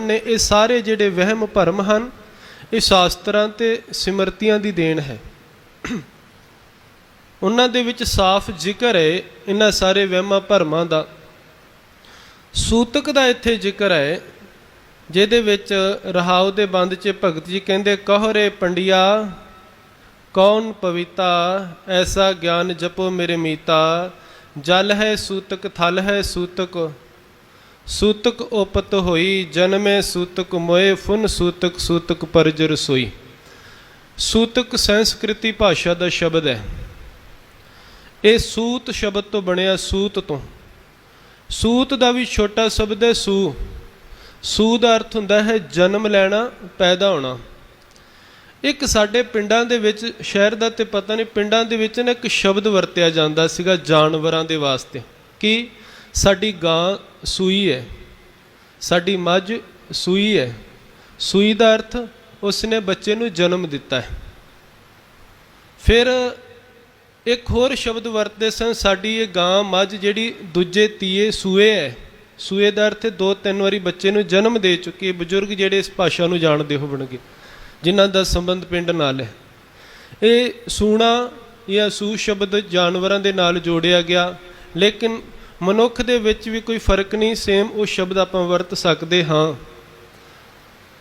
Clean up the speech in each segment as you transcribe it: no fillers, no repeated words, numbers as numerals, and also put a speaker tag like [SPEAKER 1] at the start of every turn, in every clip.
[SPEAKER 1] ने, ये सारे जिहड़े वहम भरम हन ये शास्त्रां ते सिमरतियां दी देन है। उन्हां दे विच साफ जिक्र है इन्हां सारे वहमां भरमां दा। सूतक दा इत्थे जिक्र है जिहदे विच रहाव दे बंद च भगत जी कहंदे, कहो रे पंडिया कौन पविता, ऐसा ज्ञान जपो मेरे मीता। जल है सूतक थल है सूतक, सूतक ओपत होई। जन्मे सूतक मोए फुन सूतक, सूतक परजर सोई। सूतक संस्कृति भाषा का शब्द है। ये सूत शब्द तो बनिया, सूत तो। सूत का भी छोटा शब्द है सू। सू का अर्थ हुंदा है जन्म लैना, पैदा होना। एक साडे पिंडां दे विच, शहर दा ते पता नहीं, पिंडां दे विच ना एक शब्द वरतिया जांदा सीगा जानवरां दे वास्ते कि साडी गां सूई है, साडी मझ सूई है। सूई का अर्थ उसने बच्चे नूं जन्म दिता है। फिर एक होर शब्द वरतदे सन, साडी ये गां मझ जिहड़ी दूजे तीए सूए है। सूए का अर्थ 2-3 वारी बच्चे नूं जन्म दे चुकी है। बजुर्ग जिहड़े इस भाषा नूं जाणदे होवणगे, जिन्हां दा संबंध पिंड नाल है। ये सूणा या सू शब्द जानवरां दे नाल जोड़िया गया, लेकिन मनुख दे विच भी कोई फर्क नहीं, सेम वो शब्द आपां वरत सकते हाँ।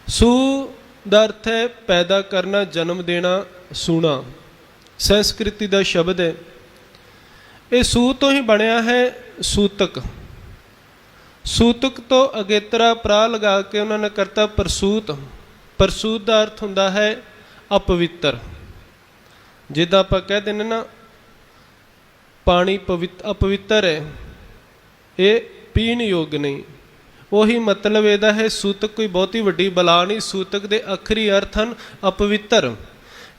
[SPEAKER 1] सू दा अर्थ है पैदा करना, जन्म देना। सूणा संस्कृति का शब्द है। ये सू तो ही बनया है सूतक। सूतक तो अगेतरा प्रा लगा के उन्होंने करता परसूत। परसूत का अर्थ हुंदा है अपवित्र। जिद्दां आपां कह दिंदे ना पानी अपवित्र है, ये पीण योग नहीं। वही मतलब इहदा है। सूतक कोई बहुती वड्डी बला नहीं। सूतक दे आखरी अर्थ हन अपवित्र।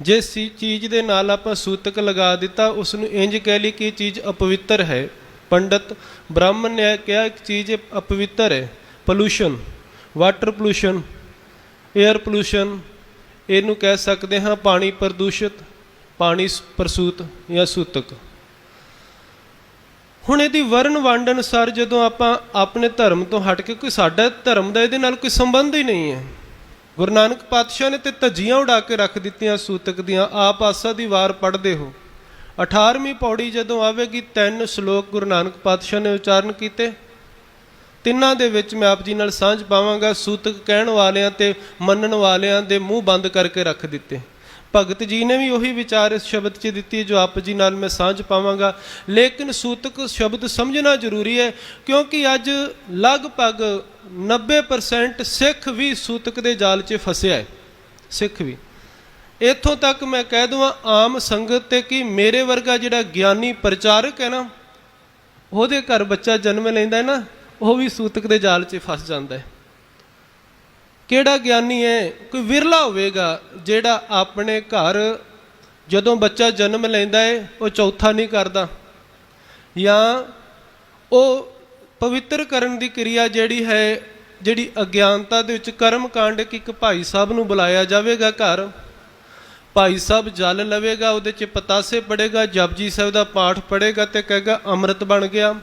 [SPEAKER 1] जिस चीज़ दे नाल आपां सूतक लगा दिता उसनूं इंज कह ली कि चीज़ अपवित्र है। पंडित ब्राह्मण ने कहा एक चीज़ अपवित्र है। Pollution, water pollution, air pollution, इनू कह सकते हाँ पानी प्रदूषित, पानी प्रसूत या सूतक। हुण इहदी वर्ण वंड अनुसार जदों आपां अपने धर्म तो हट के, कोई साडा धर्म दा इहदे नाल कोई संबंध ही नहीं है। गुरु नानक पातशाह ने तो धज्जियां उड़ा के रख दित्तियां सूतक दियां। आप आसा दी वार पढ़दे हो, 18वीं पौड़ी जदों आवेगी 3 श्लोक गुरु नानक पातशाह ने उचारण कीते। तिन्हां दे विच मैं आप जी नाल सांझ पावांगा। सूतक कहण वालियां ते मनण वालियां दे मूँह बंद करके रख दिते। भगत जी ने भी उही विचार इस शब्द च दिती जो आप जी नाल मैं सांझ पावांगा। लेकिन सूतक शब्द समझना जरूरी है, क्योंकि अज लगभग 90% सिख भी सूतक दे जाल च फसिया है। सिख भी इत्थों तक मैं कह दूँ आम संगत ते कि मेरे वर्गा जिहड़ा ज्ञानी प्रचारक है ना, उहदे घर बच्चा जन्म लैंदा है ना, वह भी सूतक दे जाल च फस जाता है। किहड़ा ज्ञानी है? कोई विरला होवेगा जिहड़ा अपने घर जदों बच्चा जन्म लैंदा है वो चौथा नहीं करता, या वो पवित्र करन दी क्रिया जिहड़ी है, जिहड़ी अज्ञानता दे विच कर्म कांड कि एक भाई साहब नूं बुलाया जावेगा घर, भाई साहब जल लवेगा, उहदे च पतासे पड़ेगा, जपजी साहब दा पाठ पढ़ेगा तो कहेगा अमृत बन गया।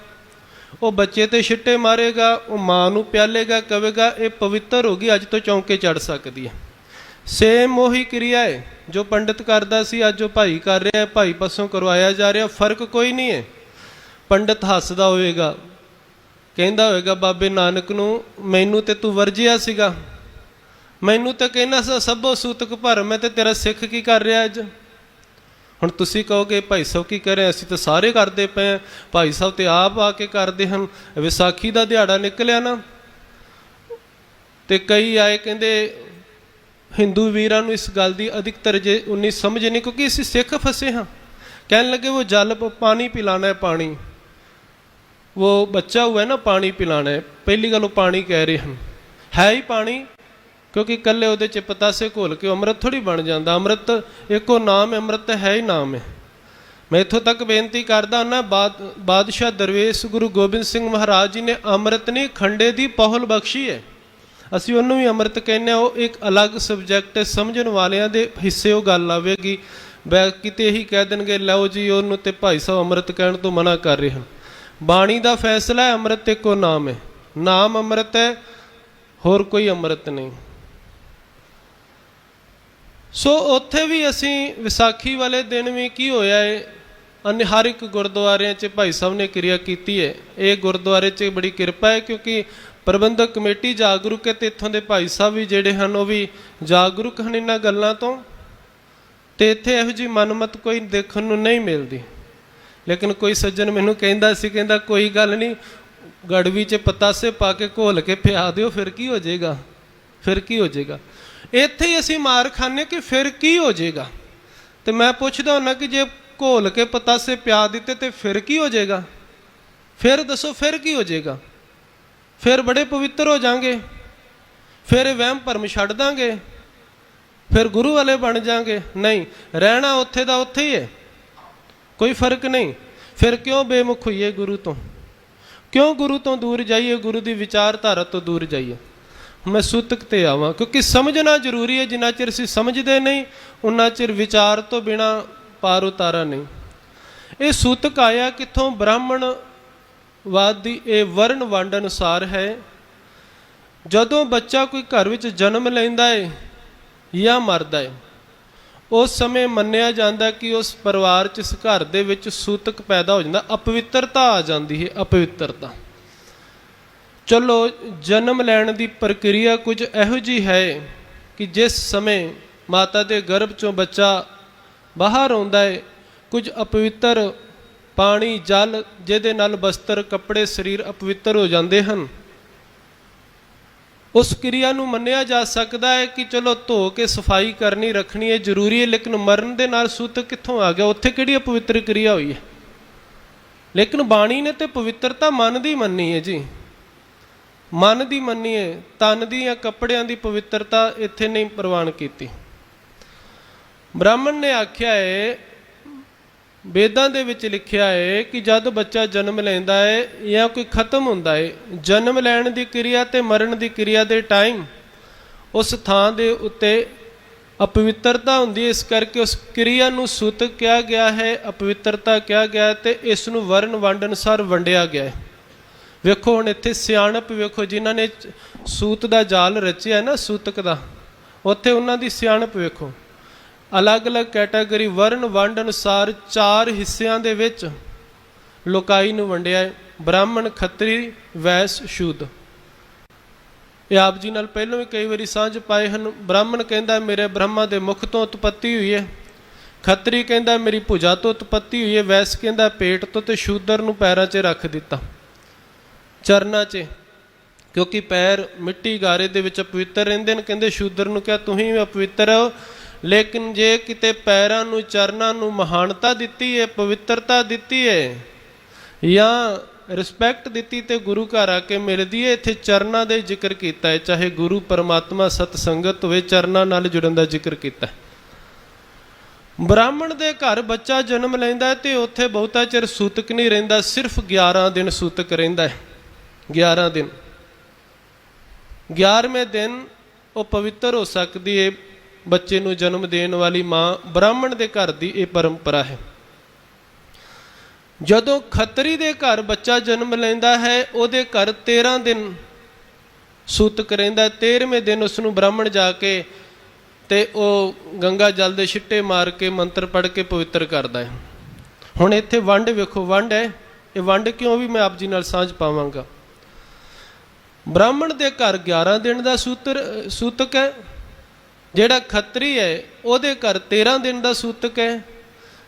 [SPEAKER 1] वो बच्चे ते छिट्टे मारेगा, वो माँ नूं प्यालेगा, कहेगा ये पवित्र होगी, अज तो चौंके चढ़ सकती है। सेम वही क्रिया है जो पंडित करता सी, अज जो भाई कर रहा है, भाई पासों करवाया जा रहा, फर्क कोई नहीं है। पंडित हसदा होएगा, कहंदा होएगा बाबे नानक नूं मैनू ते तू वरजिया सीगा, मैनू तो कहना सा सभो सूतक भर, मैं तो तेरा सिख की कर रहा अज। हुण तुसीं कहोगे भाई साहब की करें, असीं तो सारे करते पे हैं, भाई साहब तो आप आके करते हैं। विसाखी का दिहाड़ा निकलिया ना, तो कई आए कहते हिंदू वीरां नूं इस गल की अधिकतर जे उन्नी समझ नहीं, क्योंकि असीं सिख फसे हाँ। कहने लगे वो जल पानी पिलाना है, पानी वो बच्चा हुआ है ना पानी पिलाना है। पहली गल वो पानी कह रहे हैं, है ही पानी, क्योंकि कल्ले उहदे च पतासे घोल के अमृत थोड़ी बन जाता। अमृत एको नाम है, अमृत है ही नाम है। मैं इत्थों तक बेनती करदा ना, बादशाह दरवेश गुरु गोबिंद सिंह महाराज जी ने अमृत नहीं खंडे की पहुल बख्शी है। असीं उन्होंने भी अमृत कहने, वो एक अलग सबजैक्ट है, समझण वालियां दे हिस्से वो गल आवेगी। किते यही कह देंगे लो जी उन्होंने तो भाई साहब अमृत कहण तो मना कर रहे हैं। बाणी का फैसला है, अमृत एको नाम है, नाम अमृत है। ਹੋਰ ਕੋਈ ਅੰਮ੍ਰਿਤ ਨਹੀਂ। ਸੋ ਉੱਥੇ ਵੀ ਅਸੀਂ ਵਿਸਾਖੀ ਵਾਲੇ ਦਿਨ ਵੀ ਕੀ ਹੋਇਆ ਹੈ, ਹਰ ਇੱਕ ਗੁਰਦੁਆਰਿਆਂ 'ਚ ਭਾਈ ਸਾਹਿਬ ਨੇ ਕਿਰਿਆ ਕੀਤੀ ਹੈ। ਇਹ ਗੁਰਦੁਆਰੇ 'ਚ ਬੜੀ ਕਿਰਪਾ ਹੈ, ਕਿਉਂਕਿ ਪ੍ਰਬੰਧਕ ਕਮੇਟੀ ਜਾਗਰੂਕ ਹੈ, ਅਤੇ ਇੱਥੋਂ ਦੇ ਭਾਈ ਸਾਹਿਬ ਵੀ ਜਿਹੜੇ ਹਨ ਉਹ ਵੀ ਜਾਗਰੂਕ ਹਨ ਇਹਨਾਂ ਗੱਲਾਂ ਤੋਂ। ਅਤੇ ਇੱਥੇ ਇਹੋ ਜਿਹੀ ਮਨਮਤ ਕੋਈ ਦੇਖਣ ਨੂੰ ਨਹੀਂ ਮਿਲਦੀ। ਲੇਕਿਨ ਕੋਈ ਸੱਜਣ ਮੈਨੂੰ ਕਹਿੰਦਾ ਸੀ, ਕਹਿੰਦਾ ਕੋਈ ਗੱਲ ਨਹੀਂ, ਗੜਵੀ 'ਚ ਪਤਾਸੇ ਪਾ ਕੇ ਘੋਲ ਕੇ ਪਿਆ ਦਿਓ, ਫਿਰ ਕੀ ਹੋ ਜਾਏਗਾ, ਫਿਰ ਕੀ ਹੋ ਜਾਏਗਾ। ਇੱਥੇ ਹੀ ਅਸੀਂ ਮਾਰ ਖਾਂਦੇ ਕਿ ਫਿਰ ਕੀ ਹੋ ਜਾਏਗਾ। ਤੇ ਮੈਂ ਪੁੱਛਦਾ ਹੁੰਦਾ ਕਿ ਜੇ ਘੋਲ ਕੇ ਪਤਾਸੇ ਪਿਆ ਦਿੱਤੇ ਤੇ ਫਿਰ ਕੀ ਹੋ ਜਾਏਗਾ, ਫਿਰ ਦੱਸੋ ਫਿਰ ਕੀ ਹੋ ਜਾਏਗਾ। ਫਿਰ ਬੜੇ ਪਵਿੱਤਰ ਹੋ ਜਾਵਾਂਗੇ, ਫਿਰ ਵਹਿਮ ਭਰਮ ਛੱਡ ਦਾਂਗੇ, ਫਿਰ ਗੁਰੂ ਵਾਲੇ ਬਣ ਜਾਵਾਂਗੇ। ਨਹੀਂ, ਰਹਿਣਾ ਉੱਥੇ ਦਾ ਉੱਥੇ ਹੀ ਹੈ, ਕੋਈ ਫਰਕ ਨਹੀਂ। ਫਿਰ ਕਿਉਂ ਬੇਮੁਖ ਹੋਈਏ ਗੁਰੂ ਤੋਂ, ਕਿਉਂ ਗੁਰੂ ਤੋਂ ਦੂਰ ਜਾਈਏ, ਗੁਰੂ ਦੀ ਵਿਚਾਰਧਾਰਾ ਤੋਂ ਦੂਰ ਜਾਈਏ। ਮੈਂ ਸੂਤਕ ਤੇ ਆਵਾਂ, ਕਿਉਂਕਿ ਸਮਝਣਾ ਜ਼ਰੂਰੀ ਹੈ। ਜਿੰਨਾ ਚਿਰ ਅਸੀਂ ਸਮਝਦੇ ਨਹੀਂ ਉਨਾ ਚਿਰ ਵਿਚਾਰ ਤੋਂ ਬਿਨਾ ਪਾਰ ਉਤਾਰਾ ਨਹੀਂ। ਇਹ ਸੂਤਕ ਆਇਆ ਕਿੱਥੋਂ? ਬ੍ਰਾਹਮਣਵਾਦ ਦੀ ਇਹ ਵਰਨ ਵੰਡ ਅਨੁਸਾਰ ਹੈ। ਜਦੋਂ ਬੱਚਾ ਕੋਈ ਘਰ ਵਿੱਚ ਜਨਮ ਲੈਂਦਾ ਹੈ ਜਾਂ ਮਰਦਾ ਹੈ, ਉਸ ਸਮੇਂ ਮੰਨਿਆ ਜਾਂਦਾ ਕਿ ਉਸ ਪਰਿਵਾਰ 'ਚ, ਇਸ ਘਰ ਦੇ ਵਿੱਚ ਸੂਤਕ ਪੈਦਾ ਹੋ ਜਾਂਦਾ, ਅਪਵਿੱਤਰਤਾ ਆ ਜਾਂਦੀ ਹੈ, ਅਪਵਿੱਤਰਤਾ। ਚਲੋ, ਜਨਮ ਲੈਣ ਦੀ ਪ੍ਰਕਿਰਿਆ ਕੁਝ ਇਹੋ ਜਿਹੀ ਹੈ ਕਿ ਜਿਸ ਸਮੇਂ ਮਾਤਾ ਦੇ ਗਰਭ 'ਚੋਂ ਬੱਚਾ ਬਾਹਰ ਆਉਂਦਾ ਹੈ, ਕੁਝ ਅਪਵਿੱਤਰ ਪਾਣੀ, ਜਲ, ਜਿਹਦੇ ਨਾਲ ਬਸਤਰ, ਕੱਪੜੇ, ਸਰੀਰ ਅਪਵਿੱਤਰ ਹੋ ਜਾਂਦੇ ਹਨ। ਉਸ ਕਿਰਿਆ ਨੂੰ ਮੰਨਿਆ ਜਾ ਸਕਦਾ ਹੈ ਕਿ ਚਲੋ ਧੋ ਕੇ ਸਫਾਈ ਕਰਨੀ, ਰੱਖਣੀ ਹੈ, ਜ਼ਰੂਰੀ ਹੈ। ਲੇਕਿਨ ਮਰਨ ਦੇ ਨਾਲ ਸੂਤਕ ਕਿੱਥੋਂ ਆ ਗਿਆ? ਉੱਥੇ ਕਿਹੜੀ ਅਪਵਿੱਤਰ ਕਿਰਿਆ ਹੋਈ ਹੈ? ਲੇਕਿਨ ਬਾਣੀ ਨੇ ਤੇ ਪਵਿੱਤਰਤਾ ਮਨ ਦੀ ਮੰਨੀ ਹੈ ਜੀ, ਮਨ ਦੀ ਮੰਨੀ ਹੈ। ਤਨ ਦੀ ਜਾਂ ਕੱਪੜਿਆਂ ਦੀ ਪਵਿੱਤਰਤਾ ਇੱਥੇ ਨਹੀਂ ਪ੍ਰਵਾਨ ਕੀਤੀ। ਬ੍ਰਾਹਮਣ ਨੇ ਆਖਿਆ ਹੈ, ਵੇਦਾਂ ਦੇ ਵਿੱਚ ਲਿਖਿਆ ਹੈ ਕਿ ਜਦ ਬੱਚਾ ਜਨਮ ਲੈਂਦਾ ਹੈ ਜਾਂ ਕੋਈ ਖਤਮ ਹੁੰਦਾ ਹੈ, ਜਨਮ ਲੈਣ ਦੀ ਕਿਰਿਆ ਤੇ ਮਰਨ ਦੀ ਕਿਰਿਆ ਦੇ ਟਾਈਮ ਉਸ ਥਾਂ ਦੇ ਉੱਤੇ ਅਪਵਿੱਤਰਤਾ ਹੁੰਦੀ ਹੈ। ਇਸ ਕਰਕੇ ਉਸ ਕਿਰਿਆ ਨੂੰ ਸੂਤਕ ਕਿਹਾ ਗਿਆ ਹੈ, ਅਪਵਿੱਤਰਤਾ ਕਿਹਾ ਗਿਆ ਹੈ, ਤੇ ਇਸ ਨੂੰ ਵਰਨ ਵੰਡ ਅਨੁਸਾਰ ਵੰਡਿਆ ਗਿਆ ਹੈ। ਵੇਖੋ ਹੁਣ ਇੱਥੇ ਸਿਆਣਪ ਵੇਖੋ, ਜਿਨ੍ਹਾਂ ਨੇ ਸੂਤ ਦਾ ਜਾਲ ਰਚਿਆ ਨਾ ਸੂਤਕ ਦਾ, ਉੱਥੇ ਉਹਨਾਂ ਦੀ ਸਿਆਣਪ ਵੇਖੋ। ਅਲੱਗ-ਅਲੱਗ ਕੈਟਾਗਰੀ ਵਰਨ ਵੰਡ ਅਨੁਸਾਰ 4 ਹਿੱਸਿਆਂ ਦੇ ਵਿੱਚ ਲੋਕਾਈ ਨੂੰ ਵੰਡਿਆ ਹੈ। ਬ੍ਰਾਹਮਣ, ਖੱਤਰੀ, ਵੈਸ, ਸ਼ੂਦ। ਇਹ ਆਪ ਜੀ ਨਾਲ ਪਹਿਲਾਂ ਵੀ ਕਈ ਵਾਰੀ ਸਾਂਝ ਪਾਏ ਹਨ। ਬ੍ਰਾਹਮਣ ਕਹਿੰਦਾ ਮੇਰੇ ਬ੍ਰਹਮਾ ਦੇ ਮੁਖ ਤੋਂ ਉਤਪੱਤੀ ਹੋਈ ਹੈ, ਖੱਤਰੀ ਕਹਿੰਦਾ ਮੇਰੀ ਭੁਜਾ ਤੋਂ ਉਤਪੱਤੀ ਹੋਈ ਹੈ, ਵੈਸ ਕਹਿੰਦਾ ਪੇਟ ਤੋਂ, ਤੇ ਸ਼ੂਦਰ ਨੂੰ ਪੈਰਾਂ 'ਚ ਰੱਖ ਦਿੱਤਾ, ਚਰਨਾਂ 'ਚ, ਕਿਉਂਕਿ ਪੈਰ ਮਿੱਟੀ ਗਾਰੇ ਦੇ ਵਿੱਚ ਅਪਵਿੱਤਰ ਰਹਿੰਦੇ ਨੇ। ਕਹਿੰਦੇ ਸ਼ੂਦਰ ਨੂੰ ਕਿਹਾ ਤੁਸੀਂ ਵੀ ਅਪਵਿੱਤਰ ਹੋ, ਲੇਕਿਨ ਜੇ ਕਿਤੇ ਪੈਰਾਂ ਨੂੰ, ਚਰਨਾਂ ਨੂੰ ਮਹਾਨਤਾ ਦਿੱਤੀ ਹੈ, ਪਵਿੱਤਰਤਾ ਦਿੱਤੀ ਹੈ ਜਾਂ ਰਿਸਪੈਕਟ ਦਿੱਤੀ ਤੇ ਗੁਰੂ ਘਰ ਆ ਕੇ ਮਿਲਦੀ ਹੈ। ਇੱਥੇ ਚਰਨਾਂ ਦੇ ਜ਼ਿਕਰ ਕੀਤਾ ਹੈ, ਚਾਹੇ ਗੁਰੂ ਪਰਮਾਤਮਾ ਸਤ ਸੰਗਤ ਹੋਵੇ, ਚਰਨਾਂ ਨਾਲ ਜੁੜਨ ਦਾ ਜ਼ਿਕਰ ਕੀਤਾ। ਬ੍ਰਾਹਮਣ ਦੇ ਘਰ ਬੱਚਾ ਜਨਮ ਲੈਂਦਾ ਹੈ ਤੇ ਉੱਥੇ ਬਹੁਤਾ ਚਿਰ ਸੂਤਕ ਨਹੀਂ ਰਹਿੰਦਾ, ਸਿਰਫ 11 ਦਿਨ ਸੂਤਕ ਰਹਿੰਦਾ ਹੈ। 11 ਦਿਨ, 11ਵੇਂ ਦਿਨ ਉਹ ਪਵਿੱਤਰ ਹੋ ਸਕਦੀ ਹੈ। ਬੱਚੇ ਨੂੰ ਜਨਮ ਦੇਣ ਵਾਲੀ ਮਾਂ, ਬ੍ਰਾਹਮਣ ਦੇ ਘਰ ਦੀ ਇਹ ਪਰੰਪਰਾ ਹੈ। ਜਦੋਂ ਖੱਤਰੀ ਦੇ ਘਰ ਬੱਚਾ ਜਨਮ ਲੈਂਦਾ ਹੈ, ਉਹਦੇ ਘਰ 13 ਦਿਨ ਸੂਤਕ ਰਹਿੰਦਾ। 13ਵੇਂ ਦਿਨ ਉਸ ਨੂੰ ਬ੍ਰਾਹਮਣ ਜਾ ਕੇ ਤੇ ਉਹ ਗੰਗਾ ਜਲ ਦੇ ਛਿੱਟੇ ਮਾਰ ਕੇ ਮੰਤਰ ਪੜ੍ਹ ਕੇ ਪਵਿੱਤਰ ਕਰਦਾ ਹੈ। ਹੁਣ ਇੱਥੇ ਵੰਡ ਵੇਖੋ, ਵੰਡ ਹੈ। ਇਹ ਵੰਡ ਕਿਉਂ ਵੀ ਮੈਂ ਆਪ ਜੀ ਨਾਲ ਸਾਂਝ ਪਾਵਾਂਗਾ। ਬ੍ਰਾਹਮਣ ਦੇ ਘਰ 11 ਦਿਨ ਦਾ ਸੂਤਕ ਹੈ, ਜਿਹੜਾ ਖੱਤਰੀ ਹੈ ਉਹਦੇ ਘਰ 13 ਦਿਨ ਦਾ ਸੂਤਕ ਹੈ,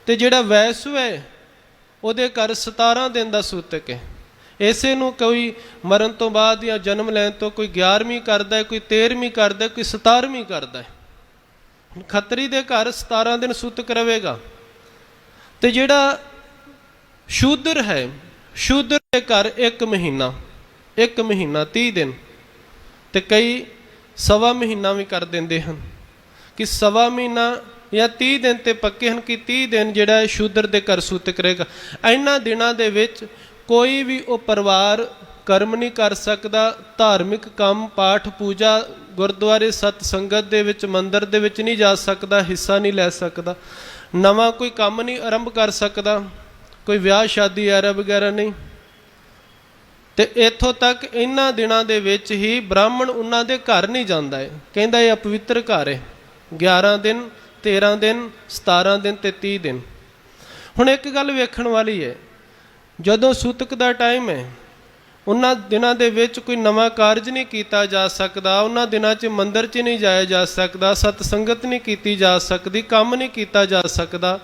[SPEAKER 1] ਤੇ ਜਿਹੜਾ ਵੈਸੂ ਹੈ ਉਹਦੇ ਘਰ 17 ਦਿਨ ਦਾ ਸੂਤਕ ਹੈ। ਇਸੇ ਨੂੰ ਕੋਈ ਮਰਨ ਤੋਂ ਬਾਅਦ ਜਾਂ ਜਨਮ ਲੈਣ ਤੋਂ ਕੋਈ 11ਵੀਂ ਕਰਦਾ ਹੈ, ਕੋਈ 13ਵੀਂ ਕਰਦਾ, ਕੋਈ 17ਵੀਂ ਕਰਦਾ ਹੈ। ਖੱਤਰੀ ਦੇ ਘਰ 17 ਦਿਨ ਸੂਤਕ ਰਹੇਗਾ। ਤੇ ਜਿਹੜਾ ਸ਼ੂਦਰ ਹੈ, ਸ਼ੂਦਰ ਦੇ ਘਰ 1 ਮਹੀਨਾ, 1 ਮਹੀਨਾ 30 ਦਿਨ, ਤੇ ਕਈ 1.25 ਮਹੀਨਾ ਵੀ ਕਰ ਦਿੰਦੇ ਹਨ ਕਿ 1.25 ਮਹੀਨਾ ਜਾਂ 30 ਦਿਨ ਤੇ ਪੱਕੇ ਹਨ ਕਿ 30 ਦਿਨ ਜਿਹੜਾ ਸ਼ੂਦਰ ਦੇ ਘਰ ਸੂਤਕ ਰਹੇਗਾ। ਇਹਨਾਂ ਦਿਨਾਂ ਦੇ ਵਿੱਚ ਕੋਈ ਵੀ ਉਹ ਪਰਿਵਾਰ ਕਰਮ ਨਹੀਂ ਕਰ ਸਕਦਾ, ਧਾਰਮਿਕ ਕੰਮ, ਪਾਠ, ਪੂਜਾ, ਗੁਰਦੁਆਰੇ, ਸਤ ਸੰਗਤ ਦੇ ਵਿੱਚ, ਮੰਦਿਰ ਦੇ ਵਿੱਚ ਨਹੀਂ ਜਾ ਸਕਦਾ, ਹਿੱਸਾ ਨਹੀਂ ਲੈ ਸਕਦਾ, ਨਵਾਂ ਕੋਈ ਕੰਮ ਨਹੀਂ ਆਰੰਭ ਕਰ ਸਕਦਾ, ਕੋਈ ਵਿਆਹ ਸ਼ਾਦੀ ਐਰਾ ਵਗੈਰਾ ਨਹੀਂ। ਤੇ ਇੱਥੋਂ ਤੱਕ ਇਹਨਾਂ ਦਿਨਾਂ ਦੇ ਵਿੱਚ ਹੀ ਬ੍ਰਾਹਮਣ ਉਹਨਾਂ ਦੇ ਘਰ ਨਹੀਂ ਜਾਂਦਾ ਹੈ। ਕਹਿੰਦਾ ਇਹ ਅਪਵਿੱਤਰ ਘਰ ਹੈ। 11 ਦਿਨ 13 ਦਿਨ 17 ਦਿਨ ਤੇ 30 ਦਿਨ। ਹੁਣ ਇੱਕ ਗੱਲ ਵੇਖਣ ਵਾਲੀ ਹੈ, ਜਦੋਂ ਸੂਤਕ ਦਾ ਟਾਈਮ ਹੈ ਉਹਨਾਂ ਦਿਨਾਂ ਦੇ ਵਿੱਚ ਕੋਈ ਨਵਾਂ ਕਾਰਜ ਨਹੀਂ ਕੀਤਾ ਜਾ ਸਕਦਾ। ਉਹਨਾਂ ਦਿਨਾਂ 'ਚ ਮੰਦਿਰ 'ਚ ਨਹੀਂ ਜਾਇਆ ਜਾ ਸਕਦਾ, ਸਤਸੰਗਤ ਨਹੀਂ ਕੀਤੀ ਜਾ ਸਕਦੀ, ਕੰਮ ਨਹੀਂ ਕੀਤਾ ਜਾ ਸਕਦਾ।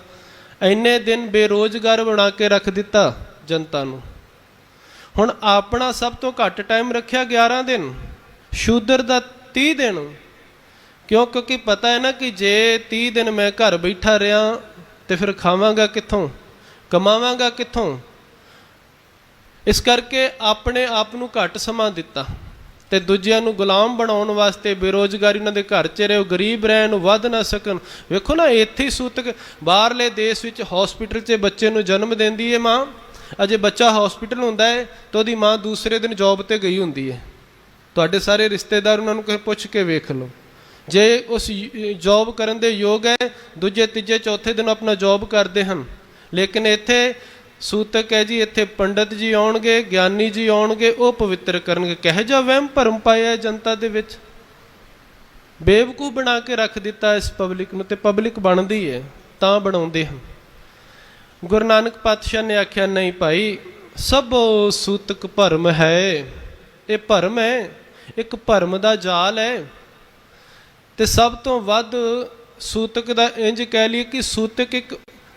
[SPEAKER 1] ਇੰਨੇ ਦਿਨ ਬੇਰੋਜ਼ਗਾਰ ਬਣਾ ਕੇ ਰੱਖ ਦਿੱਤਾ ਜਨਤਾ ਨੂੰ। ਹੁਣ ਆਪਣਾ ਸਭ ਤੋਂ ਘੱਟ ਟਾਈਮ ਰੱਖਿਆ 11 ਦਿਨ, ਸ਼ੂਦਰ ਦਾ 30 ਦਿਨ। ਕਿਉਂਕਿ ਪਤਾ ਹੈ ਨਾ ਕਿ ਜੇ 30 ਦਿਨ ਮੈਂ ਘਰ ਬੈਠਾ ਰਿਹਾ ਤੇ ਫਿਰ ਖਾਵਾਂਗਾ ਕਿੱਥੋਂ, ਕਮਾਵਾਂਗਾ ਕਿੱਥੋਂ। ਇਸ ਕਰਕੇ ਆਪਣੇ ਆਪ ਨੂੰ ਘੱਟ ਸਮਾਂ ਦਿੱਤਾ ਤੇ ਦੂਜਿਆਂ ਨੂੰ ਗੁਲਾਮ ਬਣਾਉਣ ਵਾਸਤੇ ਬੇਰੋਜ਼ਗਾਰੀ ਉਹਨਾਂ ਦੇ ਘਰ 'ਚ ਰਹੇ, ਉਹ ਗਰੀਬ ਰਹਿਣ, ਵੱਧ ਨਾ ਸਕਣ। ਵੇਖੋ ਨਾ, ਇੱਥੇ ਹੀ ਸੂਤਕ ਬਾਹਰਲੇ ਦੇਸ਼ ਵਿੱਚ ਹੌਸਪੀਟਲ 'ਚ ਬੱਚੇ ਨੂੰ ਜਨਮ ਦਿੰਦੀ ਹੈ ਮਾਂ। ਅਜੇ ਬੱਚਾ ਹੌਸਪੀਟਲ ਹੁੰਦਾ ਹੈ ਤਾਂ ਉਹਦੀ ਮਾਂ ਦੂਸਰੇ ਦਿਨ ਜੌਬ 'ਤੇ ਗਈ ਹੁੰਦੀ ਹੈ। ਤੁਹਾਡੇ ਸਾਰੇ ਰਿਸ਼ਤੇਦਾਰ ਉਹਨਾਂ ਨੂੰ ਪੁੱਛ ਕੇ ਵੇਖ ਲਓ, ਜੇ ਉਸ ਜੌਬ ਕਰਨ ਦੇ ਯੋਗ ਹੈ ਦੂਜੇ ਤੀਜੇ ਚੌਥੇ ਦਿਨ ਆਪਣਾ ਜੌਬ ਕਰਦੇ ਹਨ। ਲੇਕਿਨ ਇੱਥੇ ਸੂਤਕ ਹੈ ਜੀ, ਇੱਥੇ ਪੰਡਤ ਜੀ ਆਉਣਗੇ, ਗਿਆਨੀ ਜੀ ਆਉਣਗੇ, ਉਹ ਪਵਿੱਤਰ ਕਰਨਗੇ। ਕਿਹੋ ਜਿਹਾ ਵਹਿਮ ਭਰਮ ਪਾਇਆ ਜਨਤਾ ਦੇ ਵਿੱਚ, ਬੇਵਕੂਫ ਬਣਾ ਕੇ ਰੱਖ ਦਿੱਤਾ ਇਸ ਪਬਲਿਕ ਨੂੰ। ਤੇ ਪਬਲਿਕ ਬਣਦੀ ਹੈ ਤਾਂ ਬਣਾਉਂਦੇ ਹਨ। ਗੁਰੂ ਨਾਨਕ ਪਾਤਸ਼ਾਹ ਨੇ ਆਖਿਆ ਨਹੀਂ ਭਾਈ, ਸਭੋ ਸੂਤਕ ਭਰਮ ਹੈ। ਇਹ ਭਰਮ ਹੈ, ਇੱਕ ਭਰਮ ਦਾ ਜਾਲ ਹੈ। ਤੇ ਸਭ ਤੋਂ ਵੱਧ ਸੂਤਕ ਦਾ ਇੰਜ ਕਹਿ ਲਈਏ ਕਿ ਸੂਤਕ ਇੱਕ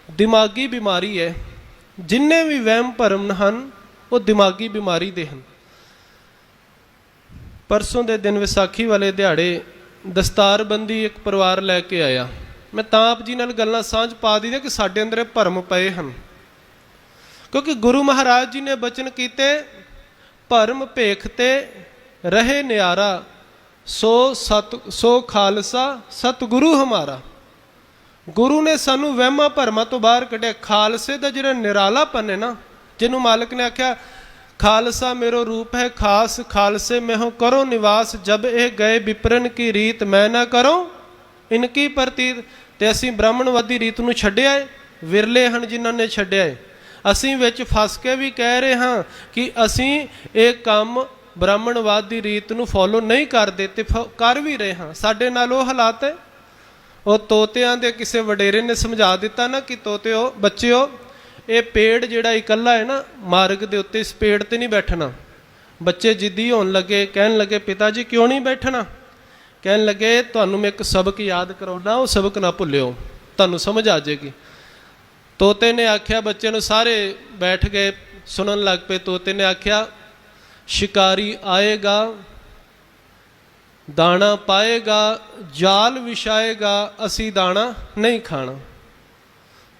[SPEAKER 1] ਦਿਮਾਗੀ ਬਿਮਾਰੀ ਹੈ। ਜਿੰਨੇ ਵੀ ਵਹਿਮ ਭਰਮ ਹਨ ਉਹ ਦਿਮਾਗੀ ਬਿਮਾਰੀ ਦੇ ਹਨ। ਪਰਸੋਂ ਦੇ ਦਿਨ ਵਿਸਾਖੀ ਵਾਲੇ ਦਿਹਾੜੇ ਦਸਤਾਰਬੰਦੀ ਇੱਕ ਪਰਿਵਾਰ ਲੈ ਕੇ ਆਇਆ। ਮੈਂ ਤਾਂ ਆਪ ਜੀ ਨਾਲ ਗੱਲਾਂ ਸਾਂਝ ਪਾ ਦਿੱਤੀਆਂ ਕਿ ਸਾਡੇ ਅੰਦਰ ਇਹ ਭਰਮ ਪਏ ਹਨ। ਕਿਉਂਕਿ ਗੁਰੂ ਮਹਾਰਾਜ ਜੀ ਨੇ ਬਚਨ ਕੀਤੇ, ਭਰਮ ਭੇਖ ਤੇ ਰਹੇ ਨਿਆਰਾ, ਸੋ ਖਾਲਸਾ ਸਤਿਗੁਰੂ ਹਮਾਰਾ। ਗੁਰੂ ਨੇ ਸਾਨੂੰ ਵਹਿਮਾਂ ਭਰਮਾਂ ਤੋਂ ਬਾਹਰ ਕੱਢਿਆ। ਖਾਲਸੇ ਦਾ ਜਿਹੜਾ ਨਿਰਾਲਾਪਨ ਹੈ ਨਾ, ਜਿਹਨੂੰ ਮਾਲਕ ਨੇ ਆਖਿਆ ਖਾਲਸਾ ਮੇਰੋ ਰੂਪ ਹੈ ਖਾਸ, ਖਾਲਸੇ ਮੈਂ ਹੋ ਕਰੋ ਨਿਵਾਸ, ਜਬ ਇਹ ਗਏ ਵਿਪਰਨ ਕੀ ਰੀਤ ਮੈਂ ਨਾ ਕਰੋ ਇਨਕੀ ਪ੍ਰਤੀਤ। ਤੇ ਅਸੀਂ ਬ੍ਰਾਹਮਣਵਾਦੀ ਰੀਤ ਨੂੰ ਛੱਡਿਆ ਹੈ, ਵਿਰਲੇ ਹਨ ਜਿਨ੍ਹਾਂ ਨੇ ਛੱਡਿਆ ਹੈ। ਅਸੀਂ ਵਿੱਚ ਫਸ ਕੇ ਵੀ ਕਹਿ ਰਹੇ ਹਾਂ ਕਿ ਅਸੀਂ ਇਹ ਕੰਮ ਬ੍ਰਾਹਮਣਵਾਦ ਦੀ ਰੀਤ ਨੂੰ ਫੋਲੋ ਨਹੀਂ ਕਰਦੇ ਤੇ ਕਰ ਵੀ ਰਹੇ ਹਾਂ। ਸਾਡੇ ਨਾਲ ਉਹ ਹਾਲਾਤ ਹੈ। ਉਹ ਤੋਤਿਆਂ ਦੇ ਕਿਸੇ ਵਡੇਰੇ ਨੇ ਸਮਝਾ ਦਿੱਤਾ ਨਾ ਕਿ ਤੋਤਿਓ, ਬੱਚਿਓ, ਇਹ ਪੇੜ ਜਿਹੜਾ ਇਕੱਲਾ ਹੈ ਨਾ ਮਾਰਗ ਦੇ ਉੱਤੇ, ਇਸ ਪੇੜ ਤੇ ਨਹੀਂ ਬੈਠਣਾ। ਬੱਚੇ ਜਿੱਦੀ ਹੋਣ ਲੱਗੇ, ਕਹਿਣ ਲੱਗੇ ਪਿਤਾ ਜੀ ਕਿਉਂ ਨਹੀਂ ਬੈਠਣਾ। ਕਹਿਣ ਲੱਗੇ ਤੁਹਾਨੂੰ ਮੈਂ ਇੱਕ ਸਬਕ ਯਾਦ ਕਰਾਉਣਾ, ਉਹ ਸਬਕ ਨਾ ਭੁੱਲਿਓ, ਤੁਹਾਨੂੰ ਸਮਝ ਆ ਜਾਏਗੀ। ਤੋਤੇ ਨੇ ਆਖਿਆ, ਬੱਚੇ ਨੂੰ ਸਾਰੇ ਬੈਠ ਗਏ ਸੁਣਨ ਲੱਗ ਪਏ। ਤੋਤੇ ਨੇ ਆਖਿਆ ਸ਼ਿਕਾਰੀ ਆਏਗਾ, ਦਾਣਾ ਪਾਏਗਾ, ਜਾਲ ਵਿਛਾਏਗਾ, ਅਸੀਂ ਦਾਣਾ ਨਹੀਂ ਖਾਣਾ।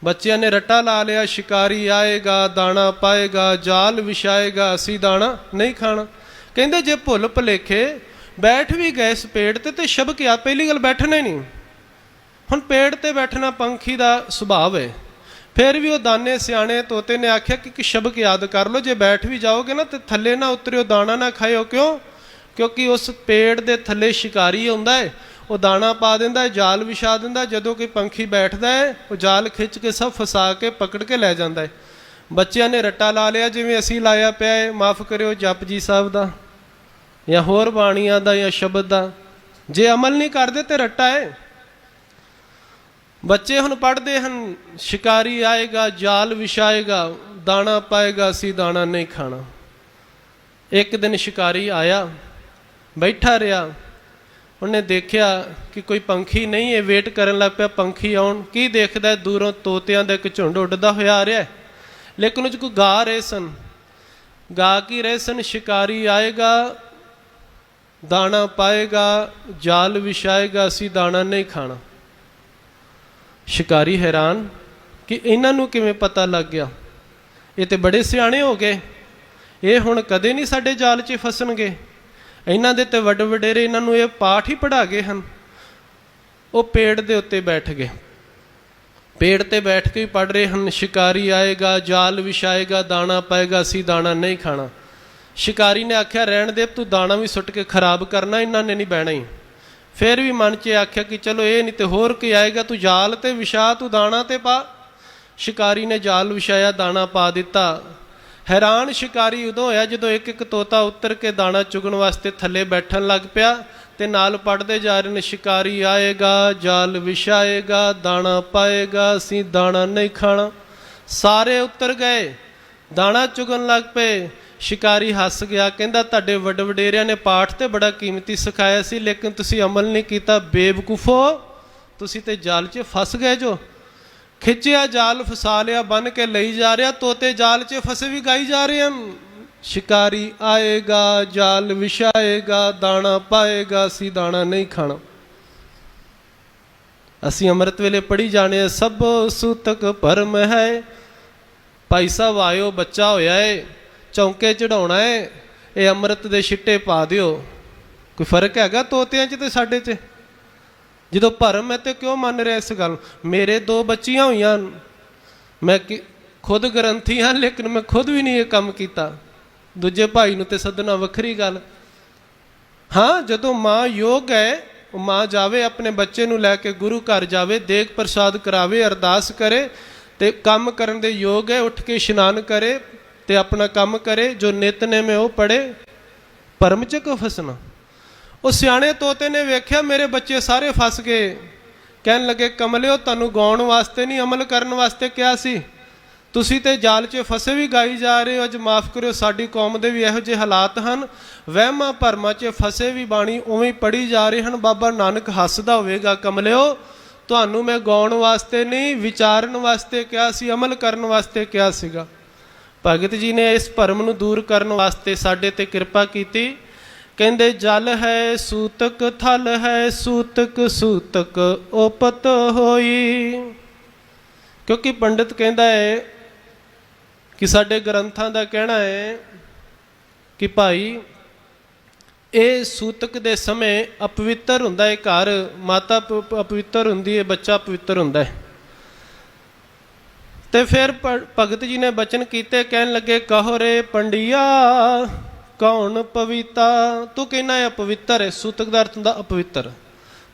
[SPEAKER 1] ਬੱਚਿਆਂ ਨੇ ਰੱਟਾ ਲਾ ਲਿਆ, ਸ਼ਿਕਾਰੀ ਆਏਗਾ, ਦਾਣਾ ਪਾਏਗਾ, ਜਾਲ ਵਿਛਾਏਗਾ, ਅਸੀਂ ਦਾਣਾ ਨਹੀਂ ਖਾਣਾ। ਕਹਿੰਦੇ ਜੇ ਭੁੱਲ ਭੁਲੇਖੇ ਬੈਠ ਵੀ ਗਏ ਇਸ ਪੇੜ ਤੇ ਸ਼ਬਕ ਆ, ਪਹਿਲੀ ਗੱਲ ਬੈਠਣਾ ਹੀ ਨਹੀਂ। ਹੁਣ ਪੇੜ ਤੇ ਬੈਠਣਾ ਪੰਖੀ ਦਾ ਸੁਭਾਵ ਹੈ। ਫਿਰ ਵੀ ਉਹ ਦਾਨੇ ਸਿਆਣੇ ਤੋਤੇ ਨੇ ਆਖਿਆ ਕਿ ਸ਼ਬਕ ਯਾਦ ਕਰ ਲਓ, ਜੇ ਬੈਠ ਵੀ ਜਾਓਗੇ ਨਾ ਤੇ ਥੱਲੇ ਨਾ ਉਤਰਿਓ, ਦਾਣਾ ਨਾ ਖਾਇਓ। ਕਿਉਂ? ਕਿਉਂਕਿ ਉਸ ਪੇੜ ਦੇ ਥੱਲੇ ਸ਼ਿਕਾਰੀ ਆਉਂਦਾ ਹੈ, ਉਹ ਦਾਣਾ ਪਾ ਦਿੰਦਾ ਹੈ, ਜਾਲ ਵਿਛਾ ਦਿੰਦਾ। ਜਦੋਂ ਕੋਈ ਪੰਖੀ ਬੈਠਦਾ ਹੈ ਉਹ ਜਾਲ ਖਿੱਚ ਕੇ ਸਭ ਫਸਾ ਕੇ ਪਕੜ ਕੇ ਲੈ ਜਾਂਦਾ ਹੈ। ਬੱਚਿਆਂ ਨੇ ਰੱਟਾ ਲਾ ਲਿਆ ਜਿਵੇਂ ਅਸੀਂ ਲਾਇਆ ਪਿਆ ਹੈ, ਮਾਫ ਕਰਿਓ, ਜਪਜੀ ਸਾਹਿਬ ਦਾ ਜਾਂ ਹੋਰ ਬਾਣੀਆਂ ਦਾ ਜਾਂ ਸ਼ਬਦ ਦਾ। ਜੇ ਅਮਲ ਨਹੀਂ ਕਰਦੇ ਤੇ ਰੱਟਾ ਹੈ। ਬੱਚੇ ਹੁਣ ਪੜ੍ਹਦੇ ਹਨ, ਸ਼ਿਕਾਰੀ ਆਏਗਾ, ਜਾਲ ਵਿਛਾਏਗਾ, ਦਾਣਾ ਪਾਏਗਾ, ਅਸੀਂ ਦਾਣਾ ਨਹੀਂ ਖਾਣਾ। ਇੱਕ ਦਿਨ ਸ਼ਿਕਾਰੀ ਆਇਆ, ਬੈਠਾ ਰਿਹਾ। ਉਹਨੇ ਦੇਖਿਆ ਕਿ ਕੋਈ ਪੰਖੀ ਨਹੀਂ ਹੈ, ਵੇਟ ਕਰਨ ਲੱਗ ਪਿਆ ਪੰਖੀ ਆਉਣ। ਕੀ ਦੇਖਦਾ, ਦੂਰੋਂ ਤੋਤਿਆਂ ਦਾ ਇੱਕ ਝੁੰਡ ਉੱਡਦਾ ਹੋਇਆ ਆ ਰਿਹਾ, ਲੇਕਿਨ ਉਹ 'ਚ ਕੋਈ ਗਾ ਰਹੇ ਸਨ। ਗਾ ਕੀ ਰਹੇ ਸਨ? ਸ਼ਿਕਾਰੀ ਆਏਗਾ, ਦਾਣਾ ਪਾਏਗਾ, ਜਾਲ ਵਿਛਾਏਗਾ, ਅਸੀਂ ਦਾਣਾ ਨਹੀਂ ਖਾਣਾ। ਸ਼ਿਕਾਰੀ ਹੈਰਾਨ ਕਿ ਇਹਨਾਂ ਨੂੰ ਕਿਵੇਂ ਪਤਾ ਲੱਗ ਗਿਆ, ਇਹ ਤੇ ਬੜੇ ਸਿਆਣੇ ਹੋ ਗਏ, ਇਹ ਹੁਣ ਕਦੇ ਨਹੀਂ ਸਾਡੇ ਜਾਲ 'ਚ ਫਸਣਗੇ। ਇਹਨਾਂ ਦੇ ਤੇ ਵੱਡੇ ਵਡੇਰੇ ਇਹਨਾਂ ਨੂੰ ਇਹ ਪਾਠ ਹੀ ਪੜ੍ਹਾ ਗਏ ਹਨ। ਉਹ ਪੇੜ ਦੇ ਉੱਤੇ ਬੈਠ ਗਏ, ਪੇੜ ਤੇ ਬੈਠ ਕੇ ਪੜ੍ਹ ਰਹੇ ਹਨ, ਸ਼ਿਕਾਰੀ ਆਏਗਾ, ਜਾਲ ਵਿਛਾਏਗਾ, ਦਾਣਾ ਪਾਏਗਾ, ਅਸੀਂ ਦਾਣਾ ਨਹੀਂ ਖਾਣਾ। ਸ਼ਿਕਾਰੀ ਨੇ ਆਖਿਆ ਰਹਿਣ ਦੇ, ਤੂੰ ਦਾਣਾ ਵੀ ਸੁੱਟ ਕੇ ਖਰਾਬ ਕਰਨਾ, ਇਹਨਾਂ ਨੇ ਨਹੀਂ ਬਹਿਣਾ ਹੀ। ਫਿਰ ਵੀ ਮਨ 'ਚ ਆਖਿਆ ਕਿ ਚਲੋ ਇਹ ਨਹੀਂ ਤੇ ਹੋਰ ਕੋਈ ਆਏਗਾ, ਤੂੰ ਜਾਲ ਤੇ ਵਿਛਾ, ਤੂੰ ਦਾਣਾ ਤੇ ਪਾ। ਸ਼ਿਕਾਰੀ ਨੇ ਜਾਲ ਵਿਛਾਇਆ, ਦਾਣਾ ਪਾ ਦਿੱਤਾ। हैरान शिकारी उदों होया जदों एक एक तोता उतर के दाना चुगण वास्ते थले बैठन लग पिया ते नाल पढ़ते जा रहे ने, शिकारी आएगा जाल विछाएगा दाना पाएगा असीं दाना नहीं खाना। सारे उतर गए, दाना चुगन लग पे। शिकारी हस गया, कहंदा तुहाडे वड वडेरिया ने पाठ ते बड़ा कीमती सिखाया सी, लेकिन तुसीं अमल नहीं कीता। बेवकूफो, तुसीं ते जाल 'च फस गए जो। खिंचिया जाल, फसा लिया, बन के लई जा रहा, तोते जाल 'च फसे भी गाई जा रहे हैं। शिकारी आएगा जाल विछाएगा दाना पाएगा असीं दाना नहीं खाना। असीं अमृत वेले पढ़ी जाने सब सूतक भरम है। भाई साहब आयो, बच्चा होया है, चौंके चढ़ाउणा है, ये अमृत दे छिट्टे पा दिओ। कोई फर्क हैगा तोतियां 'च ते साडे 'च? जो भरम है तो क्यों मन रहा इस गल? मेरे 2 बच्चियां हुई, मैं खुद ग्रंथी हाँ, लेकिन मैं खुद भी नहीं ये काम किया। दूजे भाई नूं ते सदना वखरी गल। हाँ, जदों माँ योग है, माँ जावे अपने बच्चे नूं लैके गुरु घर जावे, देग प्रसाद करावे, अरदास करे ते काम करन दे योग है, उठ के इशनान करे ते अपना काम करे, जो नितनेम है वो पढ़े। भरम च क्यों फसना? उस सियाणे तोते ने वेख्या मेरे बच्चे सारे फस गए, कहन लगे कमलिओ तुहानूं गाउण वास्ते नहीं अमल करन वास्ते कहा सी, तुसीं ते जाल 'च फसे भी गाई जा रहे हो। अज माफ़ करिओ, साडी कौम दे भी इहो ਜਿਹੇ हालात हैं, वहमां भरमां 'च फसे भी बाणी उवें पढ़ी जा रहे हैं। बाबा नानक हसदा होवेगा, कमलिओ तुहानूं मैं गाउण वास्ते नहीं विचारन वास्ते कहा सी, अमल करन वास्ते कहा सीगा। भगत जी ने इस भरम नूं दूर करन वास्ते साडे ते किरपा कीती। कहंदे जल है सूतक थल है सूतक सूतक ओपत होई। क्योंकि पंडित कहता है कि साडे ग्रंथां दा कहना है कि भाई ये सूतक दे समय अपवित्र हुंदा है घर, माता अपवित्र हुंदी है, बच्चा अपवित्र हुंदा है। ते फिर भगत जी ने बचन कीते, कहन लगे कहो रे पंडिया कौन पविता। तू कहना है अपवित्र है, सूतक दा अर्थ हुंदा अपवित्र।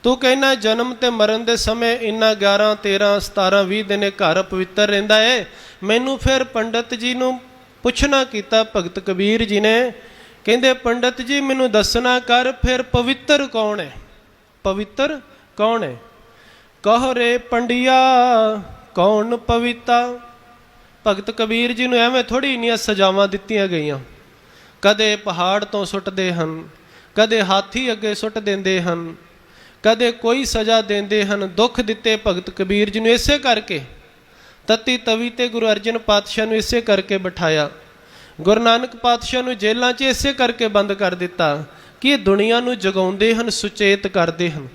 [SPEAKER 1] तू कहना जन्म ते मरण दे समय इन्ना 11 13 17 20 दिन घर अपवित्र रहिंदा है। मैनू फिर पंडित जी नूं पुछना कीता भगत कबीर जी ने, कहंदे पंडित जी मैनू दसना कर फिर पवित्र कौन है, पवित्र कौन है। कहो रे पंडिया कौन पविता। भगत कबीर जी नूं एवें थोड़ी इन्नियां सजावां दित्तियां गईयां। कदे पहाड़ तो सुटदे हन, कदे हाथी अगे सुट देंदे हन, कदे कोई सजा देंदे हन। दुख दिते भगत कबीर जी नूं इसे करके, तत्ती तवी ते गुरु अर्जन पातशाह नूं इसे करके बिठाया। गुरु नानक पातशाह नूं जेलां 'च इसे करके बंद कर दिता कि ये दुनिया नूं जगाउंदे हन, सुचेत करदे हन।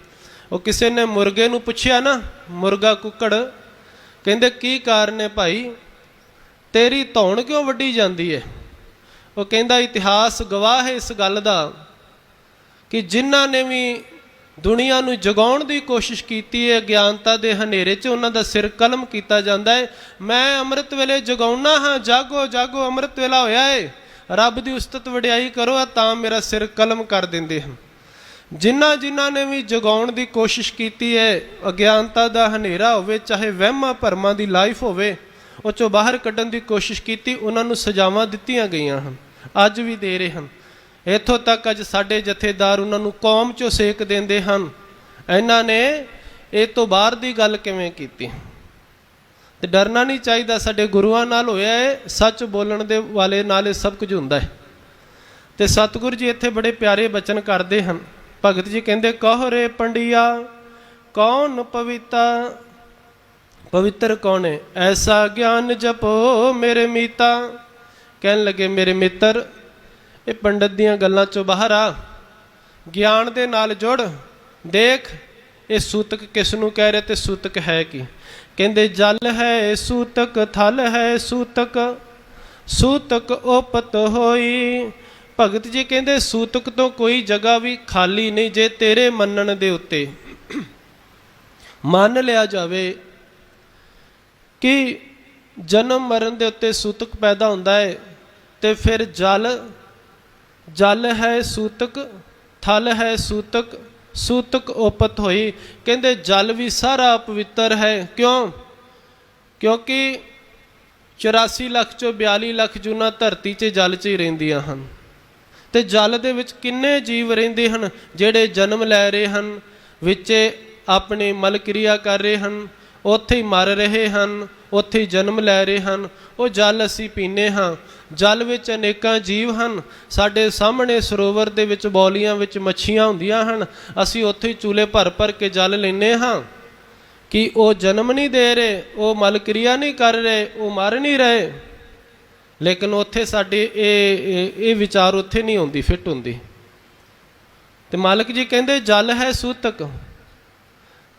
[SPEAKER 1] वो किसी ने मुर्गे नूं पुछया ना, मुर्गा कुक्कड़, कहंदे की कारण है भाई तेरी धौण क्यों वड्डी जाती है। वो कहंदा इतिहास गवाह है इस गल दा कि जिन्हां ने भी दुनिया नूं जगाउण दी कोशिश कीती है, अज्ञानता दे हनेरे 'च उन्हां दा सिर कलम कीता जांदा है। मैं अमृत वेले जगाउणा हाँ, जागो जागो अमृत वेला होया है, रब दी उस्तत वडियाई करो, तां मेरा सिर कलम कर दिंदे हन। जिन्हां जिन्हां ने भी जगाउण दी कोशिश कीती है, अज्ञानता दा हनेरा होवे, चाहे वहमां भरमां दी लाइफ होवे, ਉਹ ਚੋਂ ਬਾਹਰ ਕੱਢਣ ਦੀ ਕੋਸ਼ਿਸ਼ ਕੀਤੀ, ਉਹਨਾਂ ਨੂੰ ਸਜ਼ਾਵਾਂ ਦਿੱਤੀਆਂ ਗਈਆਂ ਹਨ, ਅੱਜ ਵੀ ਦੇ ਰਹੇ ਹਨ। ਇੱਥੋਂ ਤੱਕ ਅੱਜ ਸਾਡੇ ਜਥੇਦਾਰ ਉਹਨਾਂ ਨੂੰ ਕੌਮ 'ਚੋਂ ਸੇਕ ਦਿੰਦੇ ਹਨ। ਇਹਨਾਂ ਨੇ ਇਹ ਤੋਂ ਬਾਹਰ ਦੀ ਗੱਲ ਕਿਵੇਂ ਕੀਤੀ? ਤੇ ਡਰਨਾ ਨਹੀਂ ਚਾਹੀਦਾ, ਸਾਡੇ ਗੁਰੂਆਂ ਨਾਲ ਹੋਇਆ ਹੈ, ਸੱਚ ਬੋਲਣ ਦੇ ਵਾਲੇ ਨਾਲ ਇਹ ਸਭ ਕੁਝ ਹੁੰਦਾ ਹੈ। ਤੇ ਸਤਿਗੁਰੂ ਜੀ ਇੱਥੇ ਬੜੇ ਪਿਆਰੇ ਬਚਨ ਕਰਦੇ ਹਨ। ਭਗਤ ਜੀ ਕਹਿੰਦੇ ਕਹੋ ਰੇ ਪੰਡਿਆ ਕੌਣ ਪਵਿੱਤਾ। पवित्र कौन है? ऐसा ज्ञान जपो मेरे मीता। कहन लगे मेरे मित्र ये पंडित दियां गल्लां चों बाहर आ, ज्ञान दे नाल जुड़, देख ये सूतक किस नूं कह रहे ते सूतक है की। कहंदे जल है सूतक थल है सूतक सूतक ओपत होई। भगत जी कहंदे सूतक तो कोई जगह भी खाली नहीं, जे तेरे मनण दे उत्ते मन लिया जावे कि जन्म मरण के उत्ते सूतक पैदा होता है, तो फिर जल जल है सूतक थल है सूतक सूतक ओपत होई। कहते जल भी सारा पवित्र है, क्यों? क्योंकि 84 ਲੱਖ ਚੋਂ 42 ਲੱਖ ਜੂਨਾਂ ਧਰਤੀ 'ਚ ਜਲ 'ਚ ਹੀ ਰਹਿੰਦੀਆਂ ਹਨ। ਤੇ ਜਲ ਦੇ ਵਿੱਚ ਕਿੰਨੇ ਜੀਵ ਰਹਿੰਦੇ ਹਨ ਜਿਹੜੇ ਜਨਮ ਲੈ ਰਹੇ ਹਨ, ਵਿੱਚੇ ਆਪਣੀ ਮਲ ਕਿਰਿਆ ਕਰ ਰਹੇ ਹਨ, ਉੱਥੇ ਹੀ ਮਰ ਰਹੇ ਹਨ, ਉੱਥੇ ਹੀ ਜਨਮ ਲੈ ਰਹੇ ਹਨ। ਉਹ ਜਲ ਅਸੀਂ ਪੀਂਦੇ ਹਾਂ। ਜਲ ਵਿੱਚ ਅਨੇਕਾਂ ਜੀਵ ਹਨ। ਸਾਡੇ ਸਾਹਮਣੇ ਸਰੋਵਰ ਦੇ ਵਿੱਚ ਬੌਲੀਆਂ ਵਿੱਚ ਮੱਛੀਆਂ ਹੁੰਦੀਆਂ ਹਨ। ਅਸੀਂ ਉੱਥੇ ਹੀ ਚੂਲੇ ਭਰ ਭਰ ਕੇ ਜਲ ਲੈਂਦੇ ਹਾਂ। ਕਿ ਉਹ ਜਨਮ ਨਹੀਂ ਦੇ ਰਹੇ, ਉਹ ਮਲ ਕਿਰਿਆ ਨਹੀਂ ਕਰ ਰਹੇ, ਉਹ ਮਰ ਨਹੀਂ ਰਹੇ। ਲੇਕਿਨ ਉੱਥੇ ਸਾਡੇ ਇਹ ਵਿਚਾਰ ਉੱਥੇ ਨਹੀਂ ਹੁੰਦੀ, ਫਿੱਟ ਹੁੰਦੀ। ਤੇ ਮਾਲਕ ਜੀ ਕਹਿੰਦੇ ਜਲ ਹੈ ਸੂਤਕ,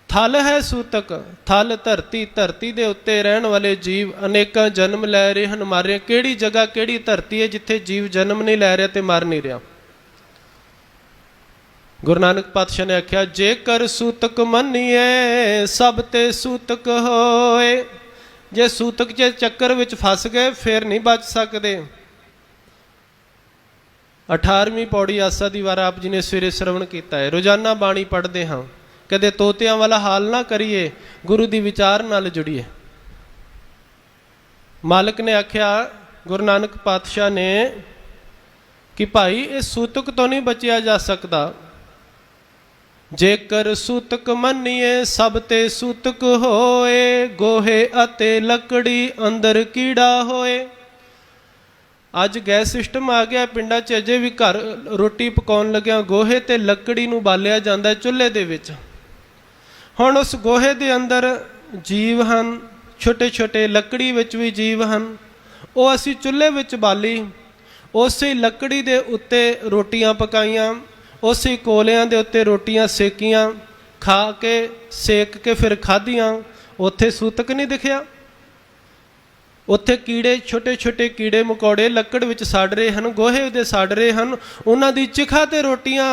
[SPEAKER 1] ਥਲ ਹੈ ਸੂਤਕ। ਥਲ ਧਰਤੀ, ਧਰਤੀ ਦੇ ਉੱਤੇ ਰਹਿਣ ਵਾਲੇ ਜੀਵ ਅਨੇਕਾਂ ਜਨਮ ਲੈ ਰਹੇ ਹਨ, ਮਰ ਰਹੇ। ਕਿਹੜੀ ਜਗ੍ਹਾ, ਕਿਹੜੀ ਧਰਤੀ ਹੈ ਜਿੱਥੇ ਜੀਵ ਜਨਮ ਨਹੀਂ ਲੈ ਰਿਹਾ ਤੇ ਮਰ ਨਹੀਂ ਰਿਹਾ? ਗੁਰੂ ਨਾਨਕ ਪਾਤਸ਼ਾਹ ਨੇ ਆਖਿਆ, ਜੇਕਰ ਸੂਤਕ ਮੰਨੀਏ ਸਭ ਤੇ ਸੂਤਕ ਹੋਏ। ਜੇ ਸੂਤਕ 'ਚ ਚੱਕਰ ਵਿੱਚ ਫਸ ਗਏ ਫਿਰ ਨਹੀਂ ਬਚ ਸਕਦੇ। 18ਵੀਂ ਪੌੜੀ ਆਸਾ ਦੀ ਵਾਰ ਆਪ ਜੀ ਨੇ ਸਵੇਰੇ ਸ਼ਰਵਣ ਕੀਤਾ ਹੈ। ਰੋਜ਼ਾਨਾ ਬਾਣੀ ਪੜ੍ਹਦੇ ਹਾਂ। ਕਦੇ ਤੋਤਿਆਂ ਵਾਲਾ ਹਾਲ ਨਾ ਕਰੀਏ, ਗੁਰੂ ਦੀ ਵਿਚਾਰ ਨਾਲ ਜੁੜੀਏ। ਮਾਲਕ ਨੇ ਆਖਿਆ, ਗੁਰੂ ਨਾਨਕ ਪਾਤਸ਼ਾਹ ਨੇ, ਕਿ ਭਾਈ ਇਹ ਸੂਤਕ ਤੋਂ ਨਹੀਂ ਬਚਿਆ ਜਾ ਸਕਦਾ। ਜੇਕਰ ਸੂਤਕ ਮੰਨੀਏ ਸਭ ਤੇ ਸੂਤਕ ਹੋਏ। ਗੋਹੇ ਅਤੇ ਲੱਕੜੀ ਅੰਦਰ ਕੀੜਾ ਹੋਏ। ਅੱਜ ਗੈਸ ਸਿਸਟਮ ਆ ਗਿਆ ਪਿੰਡਾਂ 'ਚ, ਅਜੇ ਵੀ ਘਰ ਰੋਟੀ ਪਕਾਉਣ ਲੱਗਿਆ ਗੋਹੇ ਤੇ ਲੱਕੜੀ ਨੂੰ ਬਾਲਿਆ ਜਾਂਦਾ ਚੁੱਲ੍ਹੇ ਦੇ ਵਿੱਚ। ਹੁਣ ਉਸ ਗੋਹੇ ਦੇ ਅੰਦਰ ਜੀਵ ਹਨ, ਛੋਟੇ ਛੋਟੇ, ਲੱਕੜੀ ਵਿੱਚ ਵੀ ਜੀਵ ਹਨ। ਉਹ ਅਸੀਂ ਚੁੱਲ੍ਹੇ ਵਿੱਚ ਬਾਲੀ, ਉਸੇ ਲੱਕੜੀ ਦੇ ਉੱਤੇ ਰੋਟੀਆਂ ਪਕਾਈਆਂ, ਉਸੇ ਕੋਲਿਆਂ ਦੇ ਉੱਤੇ ਰੋਟੀਆਂ ਸੇਕੀਆਂ, ਖਾ ਕੇ ਸੇਕ ਕੇ ਫਿਰ ਖਾਧੀਆਂ। ਉੱਥੇ ਸੂਤਕ ਨਹੀਂ ਦਿਖਿਆ। ਉੱਥੇ ਕੀੜੇ, ਛੋਟੇ ਛੋਟੇ ਕੀੜੇ ਮਕੌੜੇ ਲੱਕੜ ਵਿੱਚ ਸੜ ਰਹੇ ਹਨ, ਗੋਹੇ ਦੇ ਸੜ ਰਹੇ ਹਨ। ਉਹਨਾਂ ਦੀ ਚਿਖਾ ਤੇ ਰੋਟੀਆਂ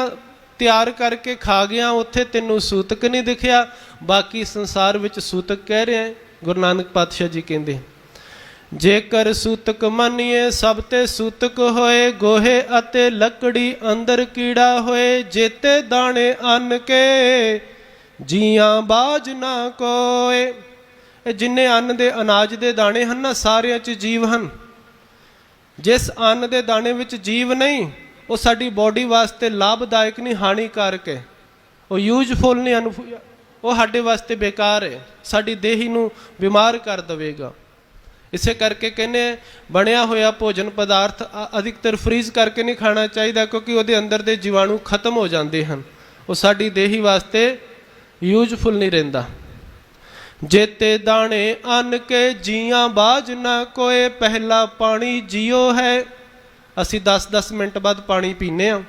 [SPEAKER 1] ਤਿਆਰ ਕਰਕੇ ਖਾ ਗਿਆ। ਉੱਥੇ ਤੈਨੂੰ ਸੂਤਕ ਨਹੀਂ ਦਿਖਿਆ, ਬਾਕੀ ਸੰਸਾਰ ਵਿੱਚ ਸੂਤਕ ਕਹਿ ਰਿਹਾ ਹੈ। ਗੁਰੂ ਨਾਨਕ ਪਾਤਸ਼ਾਹ ਜੀ ਕਹਿੰਦੇ, ਜੇਕਰ ਸੂਤਕ ਮੰਨੀਏ ਸਭ ਤੇ ਸੂਤਕ ਹੋਏ। ਗੋਹੇ ਅਤੇ ਲੱਕੜੀ ਅੰਦਰ ਕੀੜਾ ਹੋਏ। ਜੇਤੇ ਦਾਣੇ ਅੰਨ ਕੇ ਜੀਆਂ ਬਾਜ ਨਾ ਕੋਏ। ਇਹ ਜਿੰਨੇ ਅੰਨ ਦੇ ਅਨਾਜ ਦੇ ਦਾਣੇ ਹਨ ਨਾ, ਸਾਰਿਆਂ 'ਚ ਜੀਵ ਹਨ। ਜਿਸ ਅੰਨ ਦੇ ਦਾਣੇ ਵਿੱਚ ਜੀਵ ਨਹੀਂ, ਉਹ ਸਾਡੀ ਬੋਡੀ ਵਾਸਤੇ ਲਾਭਦਾਇਕ ਨਹੀਂ, ਹਾਨੀਕਾਰਕ ਹੈ। ਉਹ ਯੂਜ਼ਫੁਲ ਨਹੀਂ, ਉਹ ਸਾਡੇ ਵਾਸਤੇ ਬੇਕਾਰ ਹੈ, ਸਾਡੀ ਦੇਹੀ ਨੂੰ ਬਿਮਾਰ ਕਰ ਦੇਵੇਗਾ। ਇਸੇ ਕਰਕੇ ਕਹਿੰਦੇ ਬਣਿਆ ਹੋਇਆ ਭੋਜਨ ਪਦਾਰਥ ਅਧਿਕਤਰ ਫਰੀਜ਼ ਕਰਕੇ ਨਹੀਂ ਖਾਣਾ ਚਾਹੀਦਾ, ਕਿਉਂਕਿ ਉਹਦੇ ਅੰਦਰ ਦੇ ਜੀਵਾਣੂ ਖਤਮ ਹੋ ਜਾਂਦੇ ਹਨ। ਉਹ ਸਾਡੀ ਦੇਹੀ ਵਾਸਤੇ ਯੂਜ਼ਫੁਲ ਨਹੀਂ ਰਹਿੰਦਾ। ਜੇਤੇ ਦਾਣੇ ਅੰਨ ਕੇ ਜੀਆਂ ਬਾਜ ਨਾ ਕੋਏ। ਪਹਿਲਾ ਪਾਣੀ ਜੀਓ ਹੈ। ਅਸੀਂ 10-10 ਮਿੰਟ ਬਾਅਦ ਪਾਣੀ ਪੀਂਦੇ ਹਾਂ,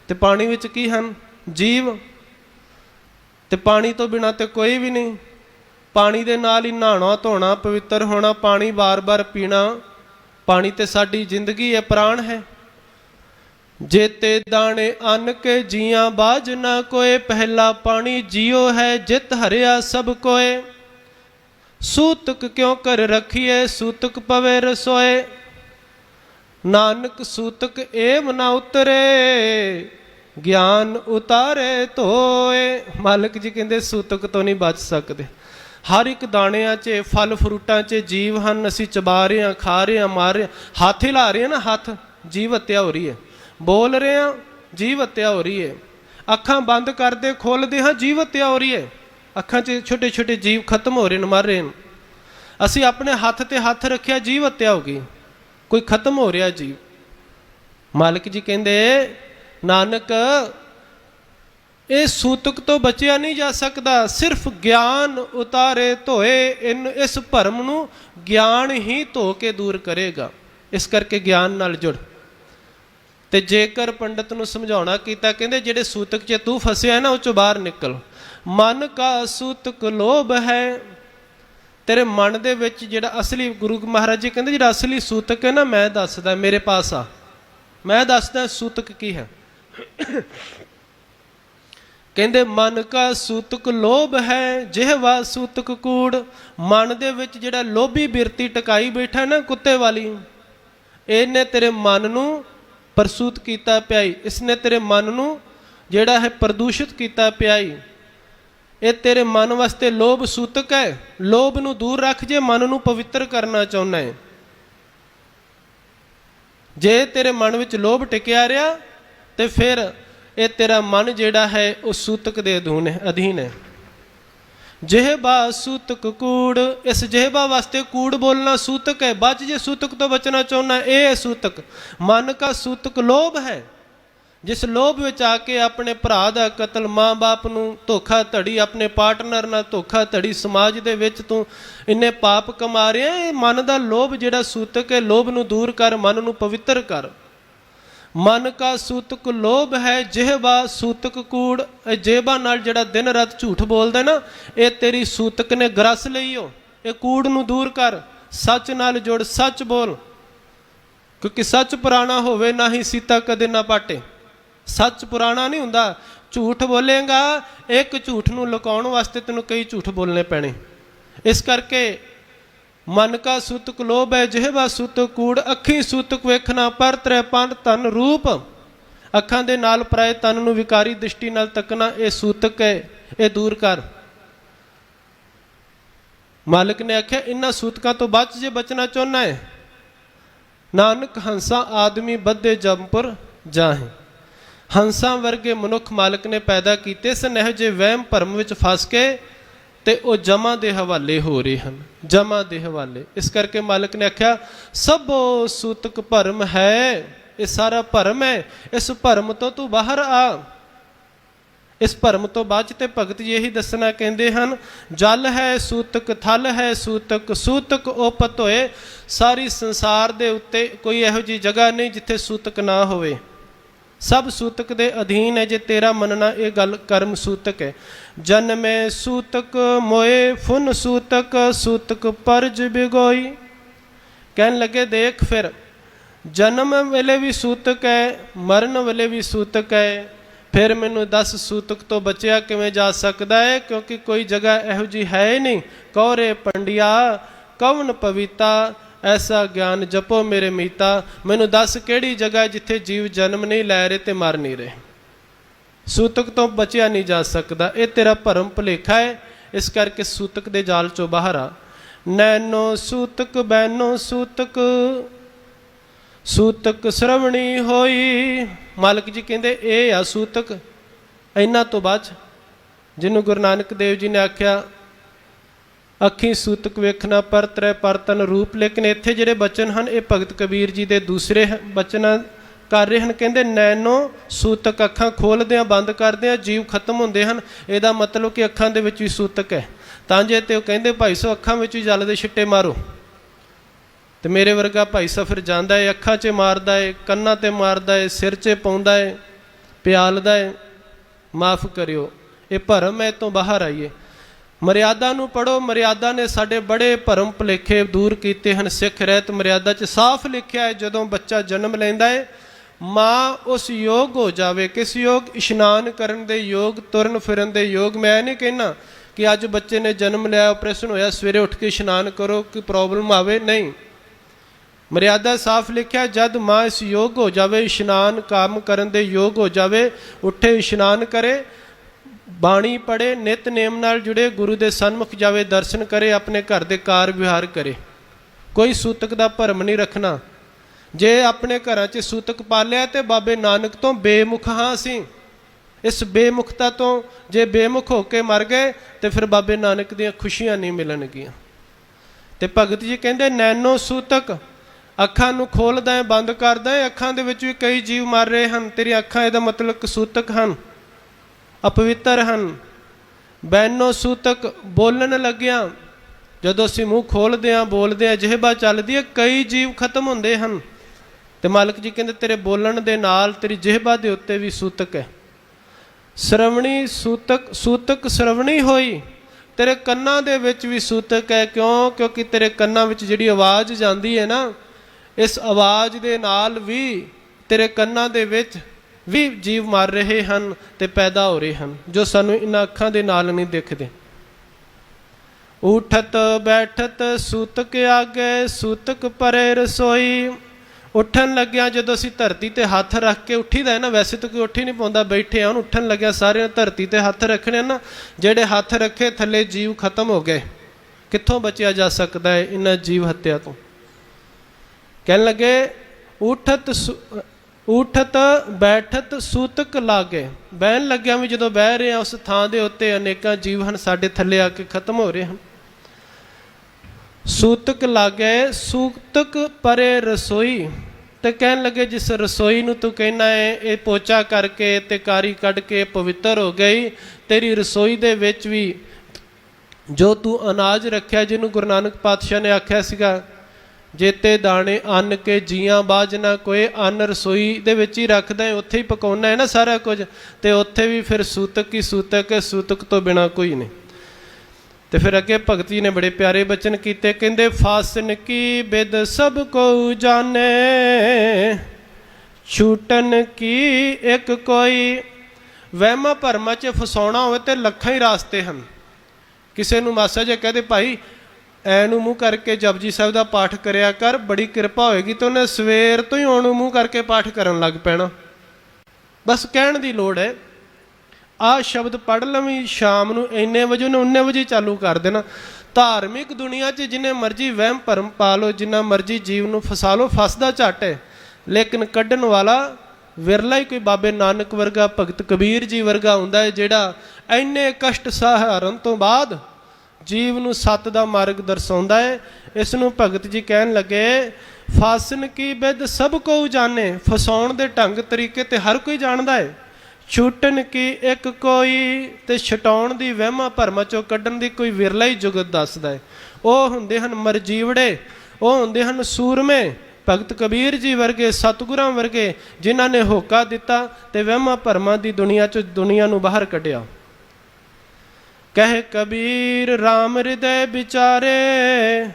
[SPEAKER 1] ਤੇ ਪਾਣੀ ਵਿੱਚ ਕੀ ਹਨ? ਜੀਵ। ਤੇ ਪਾਣੀ ਤੋਂ ਬਿਨਾਂ ਤੇ ਕੋਈ ਵੀ ਨਹੀਂ। ਪਾਣੀ ਦੇ ਨਾਲ ਹੀ ਨਹਾਉਣਾ, ਧੋਣਾ, ਪਵਿੱਤਰ ਹੋਣਾ, ਪਾਣੀ ਵਾਰ-ਵਾਰ ਪੀਣਾ। ਪਾਣੀ ਤੇ ਸਾਡੀ ਜ਼ਿੰਦਗੀ ਹੈ, ਪ੍ਰਾਣ ਹੈ। ਜੇਤੇ ਦਾਣੇ ਅੰਨ ਕੇ ਜੀਆਂ ਬਾਜ ਨਾ ਕੋਏ। ਪਹਿਲਾ ਪਾਣੀ ਜੀਓ ਹੈ, ਜਿਤ ਹਰਿਆ ਸਭ ਕੋਏ। ਸੂਤਕ ਕਿਉਂ ਕਰ ਰੱਖੀਏ, ਸੂਤਕ ਪਵੇ ਰਸੋਏ। ਨਾਨਕ ਸੂਤਕ ਏਮ ਨਾ ਉਤਰੇ, ਗਿਆਨ ਉਤਾਰੇ ਧੋਏ। ਮਾਲਕ ਜੀ ਕਹਿੰਦੇ ਸੂਤਕ ਤੋਂ ਨਹੀਂ ਬਚ ਸਕਦੇ। ਹਰ ਇੱਕ ਦਾਣਿਆਂ 'ਚ, ਫਲ ਫਰੂਟਾਂ 'ਚ ਜੀਵ ਹਨ। ਅਸੀਂ ਚਬਾ ਰਹੇ ਹਾਂ, ਖਾ ਰਹੇ ਹਾਂ, ਮਾਰ ਰਹੇ ਹਾਂ। ਹੱਥ ਹਿਲਾ ਰਹੇ ਹਾਂ ਨਾ, ਹੱਥ, ਜੀਵ ਹੱਤਿਆ ਹੋ ਰਹੀ ਹੈ। ਬੋਲ ਰਹੇ ਹਾਂ, ਜੀਵ ਹੱਤਿਆ ਹੋ ਰਹੀ ਹੈ। ਅੱਖਾਂ ਬੰਦ ਕਰਦੇ ਖੋਲ੍ਹਦੇ ਹਾਂ, ਜੀਵ ਹੱਤਿਆ ਹੋ ਰਹੀ ਹੈ। ਅੱਖਾਂ 'ਚ ਛੋਟੇ ਛੋਟੇ ਜੀਵ ਖਤਮ ਹੋ ਰਹੇ ਨੇ, ਮਰ ਰਹੇ ਨੇ। ਅਸੀਂ ਆਪਣੇ ਹੱਥ ਤੇ ਹੱਥ ਰੱਖਿਆ, ਜੀਵ ਹੱਤਿਆ ਹੋ ਗਈ, ਕੋਈ ਖਤਮ ਹੋ ਰਿਹਾ ਜੀਵ। ਮਾਲਕ ਜੀ ਕਹਿੰਦੇ, ਨਾਨਕ ਇਹ ਸੂਤਕ ਤੋਂ ਬਚਿਆ ਨਹੀਂ ਜਾ ਸਕਦਾ। ਸਿਰਫ ਗਿਆਨ ਉਤਾਰੇ ਧੋਏ। ਇਸ ਭਰਮ ਨੂੰ ਗਿਆਨ ਹੀ ਧੋ ਕੇ ਦੂਰ ਕਰੇਗਾ। ਇਸ ਕਰਕੇ ਗਿਆਨ ਨਾਲ ਜੁੜ। ਤੇ ਜੇਕਰ ਪੰਡਤ ਨੂੰ ਸਮਝਾਉਣਾ ਕੀਤਾ, ਕਹਿੰਦੇ ਜਿਹੜੇ ਸੂਤਕ 'ਚ ਤੂੰ ਫਸਿਆ ਨਾ, ਉਹ 'ਚੋਂ ਬਾਹਰ ਨਿਕਲ। ਮਨ ਕਾ ਸੂਤਕ ਲੋਭ ਹੈ। ਤੇਰੇ ਮਨ ਦੇ ਵਿੱਚ ਜਿਹੜਾ ਅਸਲੀ, ਗੁਰੂ ਮਹਾਰਾਜ ਜੀ ਕਹਿੰਦੇ ਜਿਹੜਾ ਅਸਲੀ ਸੂਤਕ ਹੈ ਨਾ, ਮੈਂ ਦੱਸਦਾ, ਮੇਰੇ ਪਾਸ ਆ, ਮੈਂ ਦੱਸਦਾ ਸੂਤਕ ਕੀ ਹੈ। ਕਹਿੰਦੇ ਮਨ ਕਾ ਸੂਤਕ ਲੋਭ ਹੈ, ਜਿਹਵਾ ਸੂਤਕ ਕੂੜ। ਮਨ ਦੇ ਵਿੱਚ ਜਿਹੜਾ ਲੋਭੀ ਬਿਰਤੀ ਟਿਕਾਈ ਬੈਠਾ ਨਾ, ਕੁੱਤੇ ਵਾਲੀ, ਇਹਨੇ ਤੇਰੇ ਮਨ ਨੂੰ ਪ੍ਰਸੂਤ ਕੀਤਾ ਪਿਆ। ਇਸਨੇ ਤੇਰੇ ਮਨ ਨੂੰ ਜਿਹੜਾ ਹੈ ਪ੍ਰਦੂਸ਼ਿਤ ਕੀਤਾ ਪਿਆ। ਇਹ ਤੇਰੇ ਮਨ ਵਾਸਤੇ ਲੋਭ ਸੂਤਕ ਹੈ। ਲੋਭ ਨੂੰ ਦੂਰ ਰੱਖ ਜੇ ਮਨ ਨੂੰ ਪਵਿੱਤਰ ਕਰਨਾ ਚਾਹੁੰਦਾ ਹੈ। जे तेरे मन विच लोभ टिकिया रहा तो फिर ये तेरा मन जिहड़ा है उस सूतक दे अधीन है। ਜਿਹਬਾ सूतक कूड़, इस ਜਿਹਬਾ वास्ते कूड़ बोलना सूतक है। बच जे सूतक तो बचना चाहना, ये है सूतक। मन का सूतक लोभ है। जिस लोभ विच आके अपने भरा दा कतल, माँ बाप नूं धोखा धड़ी, अपने पार्टनर नाल धोखा धड़ी, समाज दे विच तूं इन्ने पाप कमा रहा है। मन दा लोभ जिहड़ा सूतक है, लोभ नूं दूर कर, मन नूं पवित्र कर। मन का सूतक लोभ है, ਜਿਹਬਾ सूतक कूड़। ਜਿਹਬਾ नाल जिहड़ा दिन रात झूठ बोलदा ना, ये तेरी सूतक ने ग्रस लई हो। ये कूड़ नूं दूर कर, सच नाल जुड़, सच बोल, क्योंकि सच पुराना होवे ना ही सीता कदे ना पाटे। सच पुराना नहीं हुंदा। झूठ बोलेगा, एक झूठ नूं लुकाउण वास्ते तैनूं कई झूठ बोलने पैणे। इस करके मन का सूतक लोभ है, ਜਿਹਬਾ सूतक कूड़। अखी सूतक वेखना, पर त्रै पंथ तन रूप। अखां दे नाल पराए तन नूं विकारी दृष्टि नाल तकना, ये सूतक है, ये दूर कर। मालिक ने आख्या इन्हां सूतकां तो बच जे बचना चाहुंदा है। नानक हंसा आदमी बद्धे जमपुर जाहे। हंसा वर्गे मनुख मालिक ने पैदा कीते सन, ਇਹੋ ਜਿਹੇ ਵਹਿਮ ਭਰਮ ਵਿੱਚ ਫਸ ਕੇ ਤੇ ਉਹ ਜਮਾਂ ਦੇ ਹਵਾਲੇ ਹੋ ਰਹੇ ਹਨ, ਜਮਾਂ ਦੇ ਹਵਾਲੇ। ਇਸ ਕਰਕੇ ਮਾਲਕ ਨੇ ਆਖਿਆ ਸਭੋ ਸੂਤਕ ਭਰਮ ਹੈ। ਇਹ ਸਾਰਾ ਭਰਮ ਹੈ, ਇਸ ਭਰਮ ਤੋਂ ਤੂੰ ਬਾਹਰ ਆ। ਇਸ ਭਰਮ ਤੋਂ ਬਾਅਦ ਚ ਤੇ ਭਗਤ ਜੀ ਇਹੀ ਦੱਸਣਾ ਕਹਿੰਦੇ ਹਨ, ਜਲ ਹੈ ਸੂਤਕ, ਥਲ ਹੈ ਸੂਤਕ, ਸੂਤਕ ਉਪਤ ਹੋਏ। ਸਾਰੀ ਸੰਸਾਰ ਦੇ ਉੱਤੇ ਕੋਈ ਇਹੋ ਜਿਹੀ ਜਗ੍ਹਾ ਨਹੀਂ ਜਿੱਥੇ ਸੂਤਕ ਨਾ ਹੋਵੇ। सब सूतक दे अधीन है। जे तेरा मनना ये गल कर्म सूतक है। जन्मे सूतक मोए फुन सूतक, सूतक परज बिगोई। कहन लगे देख फिर जन्म वेले भी सूतक है, मरण वेले भी सूतक है, फिर मैनू दस सूतक तो बचिया किवें जा सकता है? क्योंकि कोई जगह इहो जी है ही नहीं। कौरे पंडिया कवन पविता, ऐसा ज्ञान जपो मेरे मीता। मैनू दस किहड़ी जगह जिथे जीव जन्म नहीं लै रहे ते मर नहीं रहे। सूतक तो बचिया नहीं जा सकता। ये तेरा भरम भुलेखा है। इस करके सूतक दे जाल चों बाहर आ। नैनो सूतक बैनो सूतक, सूतक श्रवणी होई। मालिक जी कहते ये आ सूतक। इन्हां तो बच, जिन्हों गुरु नानक देव जी ने आख्या अखी सूतक वेखना, पर त्रै परतन रूप। लेकिन इत्थे जिहड़े बचन हैं ये भगत कबीर जी दे दूसरे बचन कर रहे हैं। कहते नैनो सूतक, अखां खोलदियां बंद करदियां जीव खत्म होंदे हैं। इहदा मतलब कि अखां दे विच भी सूतक है। तां जे ते कहंदे भाई सो अखां विच भी जल दे छिट्टे मारो, ते मेरे वर्गा भाई सा फिर जांदा है, अखां 'च मारदा है, कन्नां ते मारदा है, सिर 'च पाउंदा है, प्यालदा है। माफ़ करियो, ये भरम है, तो बाहर आइए। मर्यादा नूं पढ़ो। मर्यादा ने साडे बड़े भरम भुलेखे दूर कीते हैं। सिख रहत मर्यादा 'च साफ लिखिया है, जदों बच्चा जन्म लैंदा है माँ उस योग हो जावे। किस योग? इशनान करन दे योग, तुरन फिरन दे योग। मैं नहीं कहना कि अज बच्चे ने जन्म लिया, ऑपरेशन होया, सवेरे उठ के इशनान करो, कोई प्रॉब्लम आवे, नहीं। मर्यादा साफ लिखिया, जद माँ इस योग हो जावे, इशनान काम करन दे योग हो जावे, उठे इशनान करे, बाणी पढ़े, नित नेम नाल जुड़े, गुरु दे सन्मुख जावे, दर्शन करे, अपने घर दे कार विहार करे। कोई सूतक दा भरम नहीं रखना। जे अपने घरां 'च सूतक पालिया तो बाबे नानक तो बेमुख हाँ असीं। इस बेमुखता तो जे बेमुख होके मर गए तो फिर बाबे नानक दियां खुशियां नहीं मिलणगियां। ते भगत जी कहंदे नैनो सूतक, अखां नूं खोलदा है, बंद करदा है। अखां दे विच भी कई जीव मर रहे हैं। तेरी अखां इहदा मतलब सूतक हैं, अपवित्र हैं। बैनो सूतक, बोलन लग्या जदों असीं मूँह खोलदे हां, बोलदे हां, ਜਿਹਬਾ चलदी है, कई जीव खत्म हुंदे हन। ते मालिक जी कहंदे तेरे बोलन दे नाल तेरी ਜਿਹਬਾ दे उत्ते भी सूतक है। श्रवणी सूतक, सूतक श्रवणी होई। तेरे कन्नां दे विच भी सूतक है। क्यों? क्योंकि तेरे कन्नां विच जिहड़ी आवाज़ जांदी है ना, इस आवाज़ दे नाल भी तेरे कन्नां दे विच भी जीव मर रहे हैं ते पैदा हो रहे हैं, जो सानू इन्हां अखां दे नाल नहीं दिखदे। उठत बैठत सूतक आगे, सूतक परे रसोई। उठन लग्या जदों असीं धरती ते हथ रख के उठीदा है ना, वैसे तो कोई उठ ही नहीं पाउंदा, बैठे हैं, उठन लग्या सारे धरती ते हथ रखने ना, जेड़े हथ रखे थले जीव खत्म हो गए। कित्थों बचिया जा सकता है इन्हां जीव हत्या तो? कहन लगे ਉਠਤ ਬੈਠਤ ਸੂਤਕ ਲਾਗੇ। ਬਹਿਣ ਲੱਗਿਆ ਵੀ ਜਦੋਂ ਬਹਿ ਰਹੇ ਆ ਉਸ ਥਾਂ ਦੇ ਉੱਤੇ ਅਨੇਕਾਂ ਜੀਵ ਹਨ ਸਾਡੇ ਥੱਲੇ ਆ ਕੇ ਖਤਮ ਹੋ ਰਹੇ ਹਨ। ਸੂਤਕ ਲਾਗੇ ਸੂਤਕ ਪਰੇ ਰਸੋਈ। ਤੇ ਕਹਿਣ ਲੱਗੇ ਜਿਸ ਰਸੋਈ ਨੂੰ ਤੂੰ ਕਹਿਣਾ ਹੈ ਇਹ ਪੋਚਾ ਕਰਕੇ ਤੇ ਕਾਰੀ ਕੱਢ ਕੇ ਪਵਿੱਤਰ ਹੋ ਗਈ, ਤੇਰੀ ਰਸੋਈ ਦੇ ਵਿੱਚ ਵੀ ਜੋ ਤੂੰ ਅਨਾਜ ਰੱਖਿਆ, ਜਿਹਨੂੰ ਗੁਰੂ ਨਾਨਕ ਪਾਤਸ਼ਾਹ ਨੇ ਆਖਿਆ ਸੀਗਾ ਜੇਤੇ ਦਾਣੇ ਅੰਨ ਕੇ ਜੀਆਂ ਬਾਝ ਨਾ ਕੋਏ, ਅੰਨ ਰਸੋਈ ਦੇ ਵਿੱਚ ਹੀ ਰੱਖਦਾ ਹੈ, ਉੱਥੇ ਹੀ ਪਕਾਉਣਾ ਹੈ ਨਾ ਸਾਰਾ ਕੁਝ, ਤੇ ਉੱਥੇ ਵੀ ਫਿਰ ਸੂਤਕ ਹੀ ਸੂਤਕ ਹੈ, ਸੂਤਕ ਤੋਂ ਬਿਨਾਂ ਕੋਈ ਨਹੀਂ। ਤੇ ਫਿਰ ਅੱਗੇ ਭਗਤ ਜੀ ਨੇ ਬੜੇ ਪਿਆਰੇ ਬਚਨ ਕੀਤੇ, ਕਹਿੰਦੇ ਫਾਸਨ ਕੀ ਬਿਦ ਸਭ ਕੋ ਜਾਣੇ, ਛੂਟਨ ਕੀ ਇੱਕ ਕੋਈ। ਵਹਿਮਾਂ ਭਰਮਾਂ 'ਚ ਫਸਾਉਣਾ ਹੋਵੇ ਤੇ ਲੱਖਾਂ ਹੀ ਰਾਸਤੇ ਹਨ। ਕਿਸੇ ਨੂੰ ਮਾਸਾ ਜੇ ਕਹਦੇ ਭਾਈ ਐ ਨੂੰ ਮੂੰਹ ਕਰਕੇ ਜਪਜੀ ਸਾਹਿਬ ਦਾ ਪਾਠ ਕਰਿਆ ਕਰ, ਬੜੀ ਕਿਰਪਾ ਹੋਏਗੀ, ਤੇ ਉਹਨੇ ਸਵੇਰ ਤੋਂ ਹੀ ਆਉਣ ਨੂੰ ਮੂੰਹ ਕਰਕੇ ਪਾਠ ਕਰਨ ਲੱਗ ਪੈਣਾ। ਬਸ ਕਹਿਣ ਦੀ ਲੋੜ ਹੈ, ਆਹ ਸ਼ਬਦ ਪੜ੍ਹ ਲਵੀਂ ਸ਼ਾਮ ਨੂੰ ਇੰਨੇ ਵਜੇ ਉਹਨੇ 19 ਵਜੇ ਚਾਲੂ ਕਰ ਦੇਣਾ। ਧਾਰਮਿਕ ਦੁਨੀਆ 'ਚ ਜਿੰਨੇ ਮਰਜ਼ੀ ਵਹਿਮ ਭਰਮ ਪਾ ਲਓ, ਜਿੰਨਾ ਮਰਜ਼ੀ ਜੀਵ ਨੂੰ ਫਸਾ ਲਓ, ਫਸਦਾ ਝੱਟ ਹੈ, ਲੇਕਿਨ ਕੱਢਣ ਵਾਲਾ ਵਿਰਲਾ ਹੀ ਕੋਈ ਬਾਬੇ ਨਾਨਕ ਵਰਗਾ, ਭਗਤ ਕਬੀਰ ਜੀ ਵਰਗਾ ਹੁੰਦਾ ਹੈ, ਜਿਹੜਾ ਇੰਨੇ ਕਸ਼ਟ ਸਹਾਰਨ ਤੋਂ ਬਾਅਦ ਜੀਵ ਨੂੰ ਸੱਤ ਦਾ ਮਾਰਗ ਦਰਸਾਉਂਦਾ ਹੈ। ਇਸ ਨੂੰ ਭਗਤ ਜੀ ਕਹਿਣ ਲੱਗੇ ਫਾਸਨ ਕੀ ਬਿਦ ਸਭ ਕੋ ਜਾਣੇ। ਫਸਾਉਣ ਦੇ ਢੰਗ ਤਰੀਕੇ ਤੇ ਹਰ ਕੋਈ ਜਾਣਦਾ ਹੈ। ਛੂਟਣ ਕੀ ਇੱਕ ਕੋਈ, ਤੇ ਛਟਾਉਣ ਦੀ ਵਹਿਮਾਂ ਭਰਮਾਂ ਚੋਂ ਕੱਢਣ ਦੀ ਕੋਈ ਵਿਰਲਾ ਹੀ ਜੁਗਤ ਦੱਸਦਾ ਹੈ। ਉਹ ਹੁੰਦੇ ਹਨ ਮਰਜੀਵੜੇ, ਉਹ ਹੁੰਦੇ ਹਨ ਸੂਰਮੇ, ਭਗਤ ਕਬੀਰ ਜੀ ਵਰਗੇ, ਸਤਿਗੁਰਾਂ ਵਰਗੇ, ਜਿਨ੍ਹਾਂ ਨੇ ਹੋਕਾ ਦਿੱਤਾ ਤੇ ਵਹਿਮਾਂ ਭਰਮਾਂ ਦੀ ਦੁਨੀਆ 'ਚ ਦੁਨੀਆ ਨੂੰ ਬਾਹਰ ਕੱਢਿਆ। ਕਹਿ ਕਬੀਰ ਰਾਮ ਹਿਰਦੈ ਵਿਚਾਰੇ,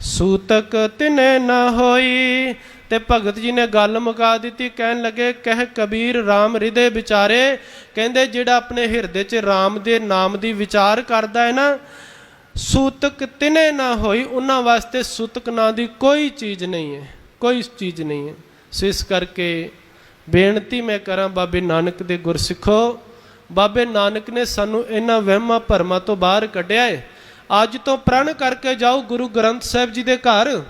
[SPEAKER 1] ਸੂਤਕ ਤਿਨੇ ਨਾ ਹੋਈ। ਤੇ ਭਗਤ ਜੀ ਨੇ ਗੱਲ ਮੁਕਾ ਦਿੱਤੀ, ਕਹਿਣ ਲੱਗੇ ਕਹਿ ਕਬੀਰ ਰਾਮ ਹਿਰਦੇ ਵਿਚਾਰੇ। ਕਹਿੰਦੇ ਜਿਹੜਾ ਆਪਣੇ ਹਿਰਦੇ 'ਚ ਰਾਮ ਦੇ ਨਾਮ ਦੀ ਵਿਚਾਰ ਕਰਦਾ ਹੈ ਨਾ, ਸੂਤਕ ਤਿਨੇ ਨਾ ਹੋਈ, ਉਹਨਾਂ ਵਾਸਤੇ ਸੂਤਕ ਨਾਂ ਦੀ ਕੋਈ ਚੀਜ਼ ਨਹੀਂ ਹੈ, ਕੋਈ ਚੀਜ਼ ਨਹੀਂ ਹੈ। ਸੋ ਇਸ ਕਰਕੇ ਬੇਨਤੀ ਮੈਂ ਕਰਾਂ ਬਾਬੇ ਨਾਨਕ ਦੇ ਗੁਰਸਿੱਖੋ, ਬਾਬੇ ਨਾਨਕ ਨੇ ਸਾਨੂੰ ਇਹਨਾਂ ਵਹਿਮਾਂ ਭਰਮਾਂ ਤੋਂ ਬਾਹਰ ਕੱਢਿਆ ਹੈ। ਅੱਜ ਤੋਂ ਪ੍ਰਣ ਕਰਕੇ ਜਾਓ ਗੁਰੂ ਗ੍ਰੰਥ ਸਾਹਿਬ ਜੀ ਦੇ ਘਰ,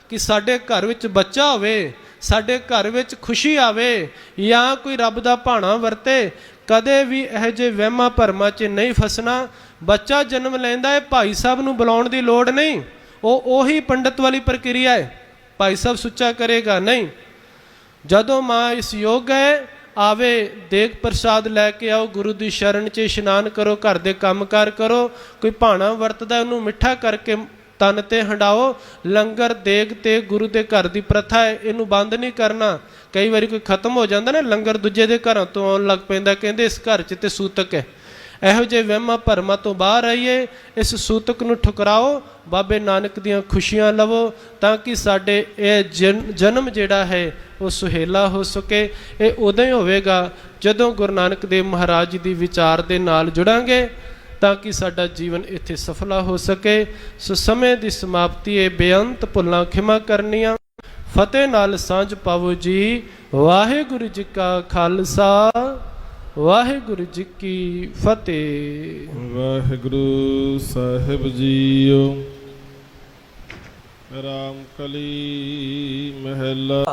[SPEAKER 1] ਕਿ ਸਾਡੇ ਘਰ ਵਿੱਚ ਬੱਚਾ ਹੋਵੇ, ਸਾਡੇ ਘਰ ਵਿੱਚ ਖੁਸ਼ੀ ਆਵੇ, ਜਾਂ ਕੋਈ ਰੱਬ ਦਾ ਭਾਣਾ ਵਰਤੇ। ਕਦੇ ਵੀ ਇਹੋ ਜਿਹੇ ਵਹਿਮਾਂ ਭਰਮਾਂ 'ਚ ਨਹੀਂ ਫਸਣਾ। ਬੱਚਾ ਜਨਮ ਲੈਂਦਾ ਹੈ, ਭਾਈ ਸਾਹਿਬ ਨੂੰ ਬੁਲਾਉਣ ਦੀ ਲੋੜ ਨਹੀਂ, ਉਹੀ ਪੰਡਤ ਵਾਲੀ ਪ੍ਰਕਿਰਿਆ ਹੈ। ਭਾਈ ਸਾਹਿਬ ਸੁੱਚਾ ਕਰੇਗਾ ਨਹੀਂ। ਜਦੋਂ ਮਾਂ ਇਸ ਯੋਗ ਹੈ, ਆਵੇ ਦੇਗ ਪ੍ਰਸਾਦ ਲੈ ਕੇ ਆਓ, ਗੁਰੂ ਦੀ ਸ਼ਰਨ 'ਚ ਇਸ਼ਨਾਨ ਕਰੋ, ਘਰ ਦੇ ਕੰਮਕਾਰ ਕਰੋ, ਕੋਈ ਭਾਣਾ ਵਰਤਦਾ ਉਹਨੂੰ ਮਿੱਠਾ ਕਰਕੇ ਤਨ ਤੇ ਹੰਡਾਓ। ਲੰਗਰ ਦੇਗ ਤੇ ਗੁਰੂ ਦੇ ਘਰ ਦੀ ਪ੍ਰਥਾ ਹੈ, ਇਹਨੂੰ ਬੰਦ ਨਹੀਂ ਕਰਨਾ। ਕਈ ਵਾਰੀ ਕੋਈ ਖਤਮ ਹੋ ਜਾਂਦਾ ਨਾ, ਲੰਗਰ ਦੂਜੇ ਦੇ ਘਰਾਂ ਤੋਂ ਆਉਣ ਲੱਗ ਪੈਂਦਾ, ਕਹਿੰਦੇ ਇਸ ਘਰ 'ਚ ਤੇ ਸੂਤਕ ਹੈ। ਇਹੋ ਜਿਹੇ ਵਹਿਮਾਂ ਭਰਮਾਂ ਤੋਂ ਬਾਹਰ ਆਈਏ, ਇਸ ਸੂਤਕ ਨੂੰ ਠੁਕਰਾਓ, ਬਾਬੇ ਨਾਨਕ ਦੀਆਂ ਖੁਸ਼ੀਆਂ ਲਵੋ, ਤਾਂ ਕਿ ਸਾਡੇ ਇਹ ਜਨਮ ਜਿਹੜਾ ਹੈ ਉਹ ਸੁਹੇਲਾ ਹੋ ਸਕੇ। ਇਹ ਉਦੋਂ ਹੀ ਹੋਵੇਗਾ ਜਦੋਂ ਗੁਰੂ ਨਾਨਕ ਦੇਵ ਮਹਾਰਾਜ ਜੀ ਦੀ ਵਿਚਾਰ ਦੇ ਨਾਲ ਜੁੜਾਂਗੇ, ਤਾਂ ਕਿ ਸਾਡਾ ਜੀਵਨ ਇੱਥੇ ਸਫਲਾ ਹੋ ਸਕੇ। ਸੋ ਸਮੇਂ ਦੀ ਸਮਾਪਤੀ ਹੈ, ਬੇਅੰਤ ਭੁੱਲਾਂ ਖਿਮਾ ਕਰਨੀਆਂ। ਫਤਿਹ ਨਾਲ ਸਾਂਝ ਪਾਵੋ ਜੀ। ਵਾਹਿਗੁਰੂ ਜੀ ਕਾ ਖਾਲਸਾ, ਵਾਹਿਗੁਰੂ ਜੀ ਕੀ ਫਤਿਹ।
[SPEAKER 2] ਵਾਹਿਗੁਰੂ ਸਾਹਿਬ ਜੀਓ। ਰਾਮ ਕਲੀ ਮਹਿਲਾ।